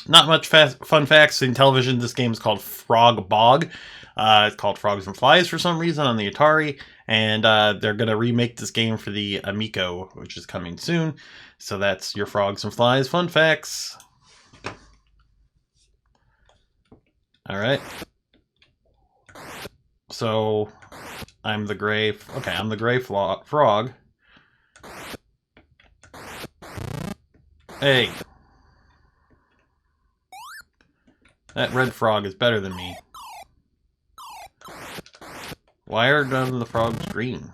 not much fun facts in television. This game is called Frog Bog. It's called Frogs and Flies for some reason on the Atari. And they're going to remake this game for the Amico, which is coming soon. So that's your Frogs and Flies fun facts. All right. So, I'm the gray... Okay, I'm the gray frog. Hey. That red frog is better than me. Why are none of the frogs green?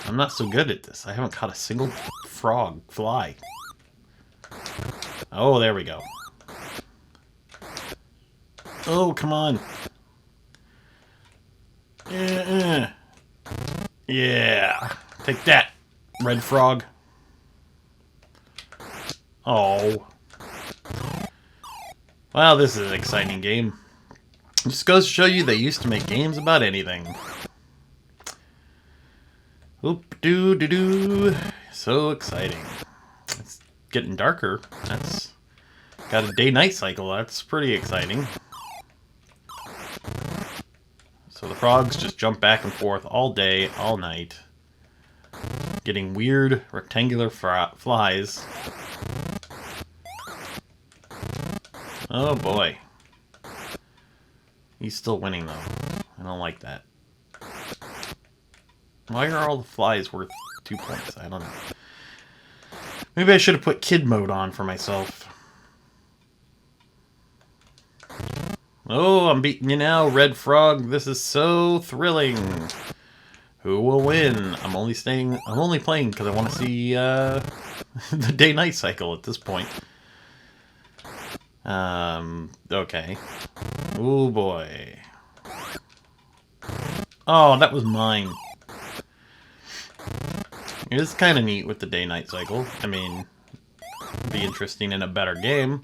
I'm not so good at this. I haven't caught a single fly. Oh, there we go. Oh, come on. Yeah. Take that, red frog. Oh. Wow, this is an exciting game. It just goes to show you they used to make games about anything. Oop-doo-doo-doo. So exciting. It's getting darker. That's got a day-night cycle. That's pretty exciting. So the frogs just jump back and forth all day, all night. Getting weird rectangular flies. Oh boy. He's still winning though. I don't like that. Why are all the flies worth 2 points? I don't know. Maybe I should have put kid mode on for myself. Oh, I'm beating you now, red frog. This is so thrilling. Who will win? I'm only playing because I want to see the day-night cycle at this point. Okay. Oh boy. Oh, that was mine. It is kind of neat with the day-night cycle. I mean, it'd be interesting in a better game.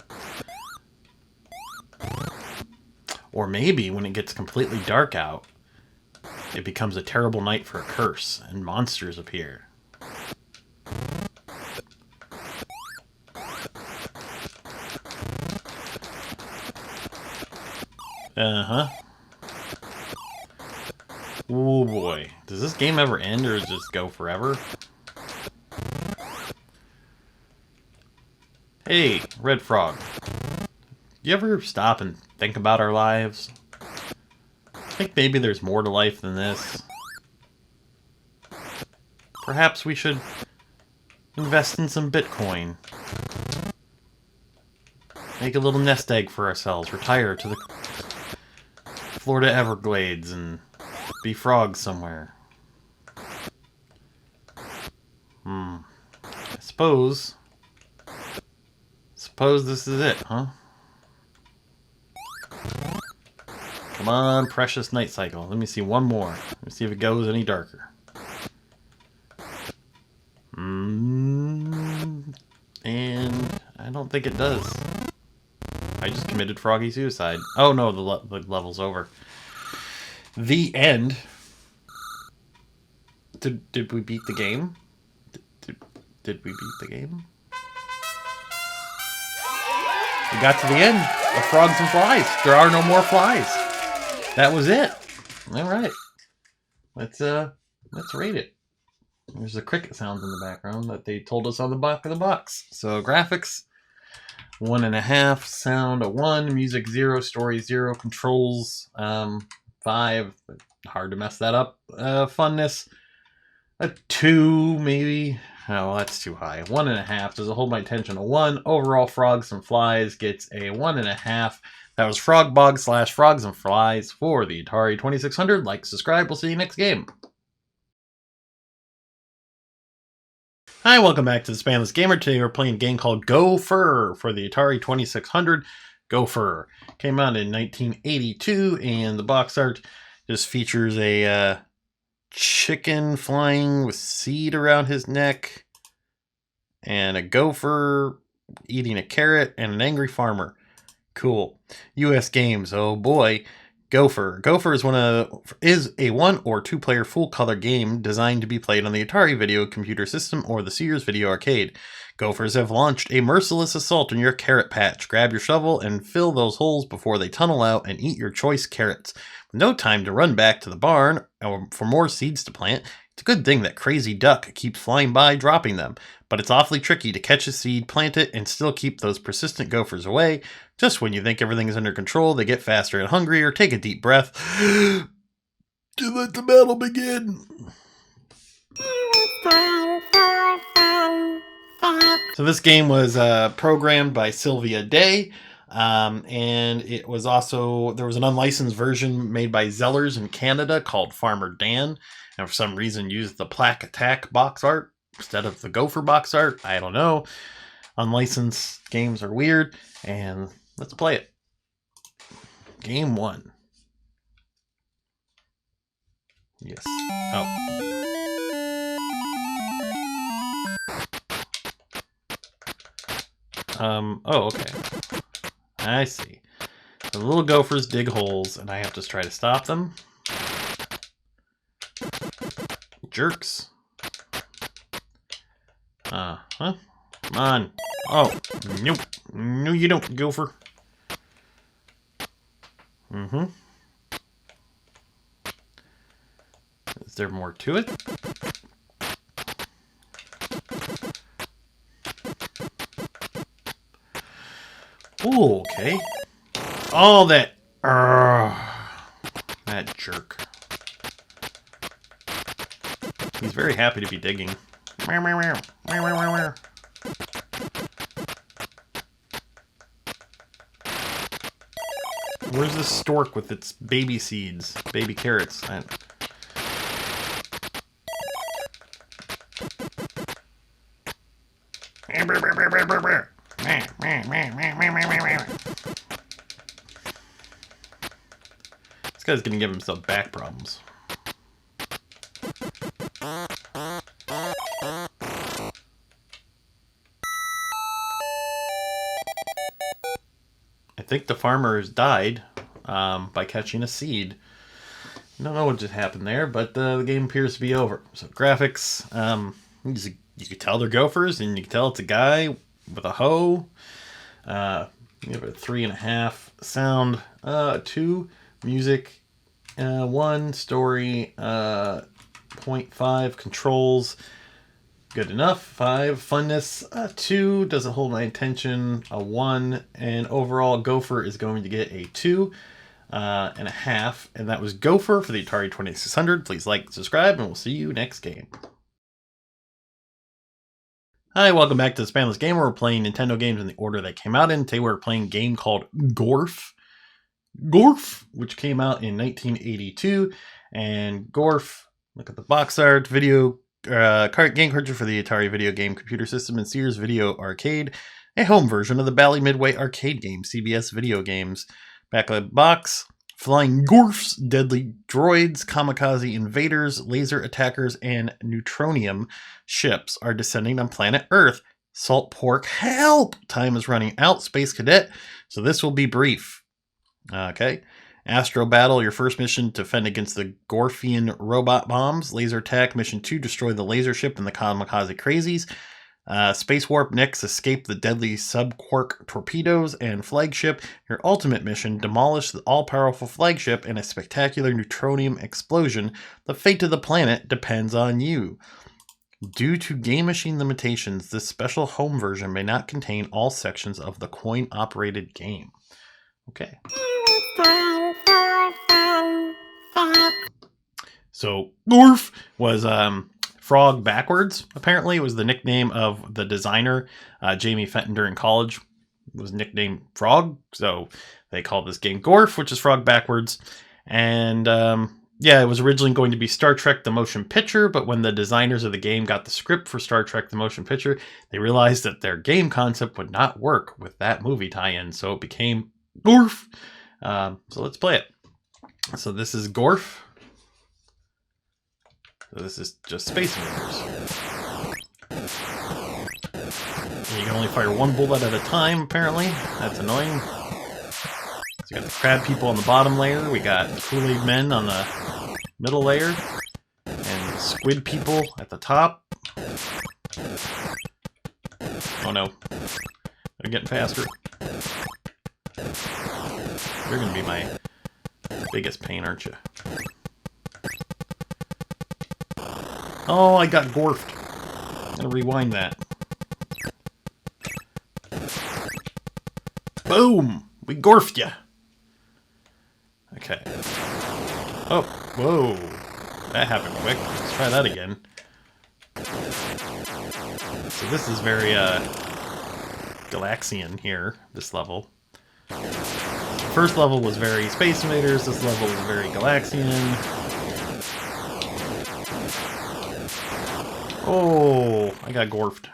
Or maybe when it gets completely dark out, it becomes a terrible night for a curse, and monsters appear. Uh-huh. Oh boy. Does this game ever end, or just go forever? Hey, red frog. you ever stop and think about our lives? I think maybe there's more to life than this. Perhaps we should invest in some Bitcoin. Make a little nest egg for ourselves. Retire to the Florida Everglades and be frogs somewhere. I suppose this is it, huh? Come on, precious night cycle. Let me see one more. Let me see if it goes any darker. And I don't think it does. I just committed froggy suicide. Oh no, the level's over. The end. Did we beat the game? Did we beat the game? We got to the end of Frogs and Flies. There are no more flies. That was it. All right. Let's rate it. There's the cricket sounds in the background that they told us on the back of the box. So graphics, 1.5, sound a 1, music 0, story 0, controls 5. Hard to mess that up. Funness a 2 maybe. Oh, that's too high. 1.5. Does it hold my attention? A 1. Overall, Frogs and Flies gets a 1.5. That was Frogbog / Frogs and Flies for the Atari 2600. Like, subscribe. We'll see you next game. Hi, welcome back to the Spanless Gamer. Today we're playing a game called Gopher for the Atari 2600. Gopher came out in 1982, and the box art just features a chicken flying with seed around his neck, and a gopher eating a carrot, and an angry farmer. Cool. U.S. games. Oh boy. Gopher. Gopher is a 1 or 2 player full color game designed to be played on the Atari Video Computer System or the Sears Video Arcade. Gophers have launched a merciless assault on your carrot patch. Grab your shovel and fill those holes before they tunnel out and eat your choice carrots. With no time to run back to the barn or for more seeds to plant, it's a good thing that Crazy Duck keeps flying by dropping them, but it's awfully tricky to catch a seed, plant it, and still keep those persistent gophers away. Just when you think everything is under control, they get faster and hungrier. Take a deep breath to let the battle begin. So this game was programmed by Sylvia Day, and it was also, there was an unlicensed version made by Zellers in Canada called Farmer Dan, and for some reason used the Plaque Attack box art instead of the Gopher box art. I don't know. Unlicensed games are weird, and let's play it. Game 1. Yes. Oh, okay. I see. The little gophers dig holes, and I have to try to stop them. Jerks. Huh? Come on. Oh, nope. No, you don't, gopher. Is there more to it? Ooh, okay. Oh, that jerk. He's very happy to be digging. Where's this stork with its baby seeds, baby carrots? This guy's gonna give himself back problems. I think the farmer has died by catching a seed. I don't know what just happened there, but the game appears to be over. So graphics, you can tell they're gophers, and you can tell it's a guy with a hoe. You have a 3.5. Sound 2. Music 1. Story 0.5. Controls Good enough. 5. Funness, 2. Doesn't hold my attention, a 1. And overall, Gopher is going to get a 2 and a half. And that was Gopher for the Atari 2600. Please like, subscribe, and we'll see you next game. Hi, welcome back to the Spamless Gamer. We're playing Nintendo games in the order they came out in. Today we're playing a game called Gorf. Gorf, which came out in 1982. And Gorf, look at the box art, video game cartridge for the Atari video game computer system and Sears Video Arcade, a home version of the Bally Midway arcade game, CBS Video Games. Back of the box, flying Gorfs, deadly droids, kamikaze invaders, laser attackers, and neutronium ships are descending on planet Earth. Salt pork, help! Time is running out, Space Cadet, so this will be brief. Okay. Astro Battle, your first mission to fend against the Gorfian robot bombs. Laser Attack, Mission 2, destroy the laser ship and the kamikaze crazies. Space Warp, next, escape the deadly sub-quark torpedoes and flagship. Your ultimate mission, demolish the all-powerful flagship in a spectacular neutronium explosion. The fate of the planet depends on you. Due to game machine limitations, this special home version may not contain all sections of the coin-operated game. Okay. So Gorf was frog backwards. Apparently, it was the nickname of the designer, Jamie Fenton, during college. It was nicknamed Frog, so they called this game Gorf, which is frog backwards. And yeah, it was originally going to be Star Trek: The Motion Picture, but when the designers of the game got the script for Star Trek: The Motion Picture, they realized that their game concept would not work with that movie tie-in, so it became Gorf. So let's play it. So this is Gorf. So this is just Space Invaders. You can only fire one bullet at a time, apparently. That's annoying. So we got the crab people on the bottom layer. We got Kool-Aid men on the middle layer. And the squid people at the top. Oh no. They're getting faster. You're going to be my biggest pain, aren't you? Oh, I got gorfed. I'm going to rewind that. Boom! We gorfed ya! Okay. Oh, whoa. That happened quick. Let's try that again. So this is very, Galaxian here, this level. First level was very Space Invaders, this level was very Galaxian. Oh, I got gorfed.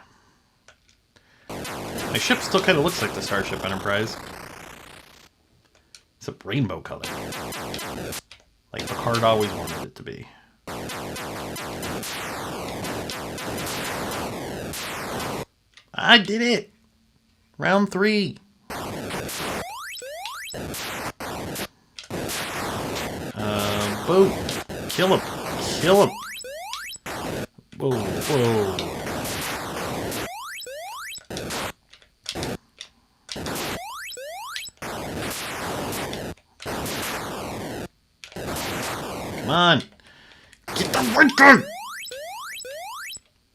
My ship still kind of looks like the Starship Enterprise. It's a rainbow color. Like Picard always wanted it to be. I did it! Round 3. Boom. Kill him. Kill him. Whoa, whoa. Come on. Get the right gun!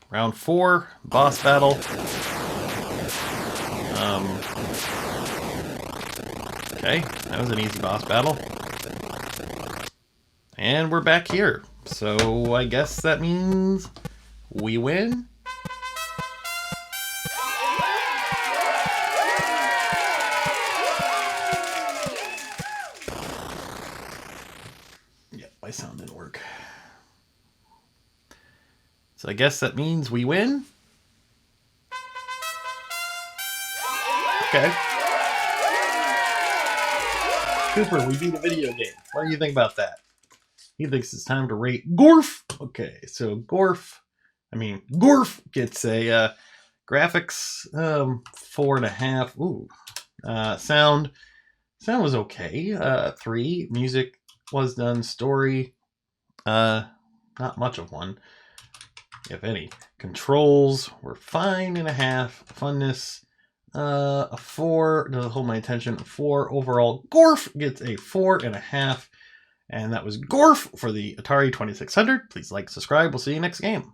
Round 4, boss battle. Okay, that was an easy boss battle. And we're back here. So I guess that means we win. Yeah, my sound didn't work. So I guess that means we win. Okay. Cooper, we beat a video game. What do you think about that? He thinks it's time to rate Gorf. Okay, so Gorf gets a graphics 4.5. Ooh, sound was okay. 3. Music was done. Story, not much of one, if any. Controls were fine and a half. Funness, a 4. Doesn't hold my attention. 4 overall. Gorf gets a 4.5. And that was Gorf for the Atari 2600. Please like, subscribe. We'll see you next game.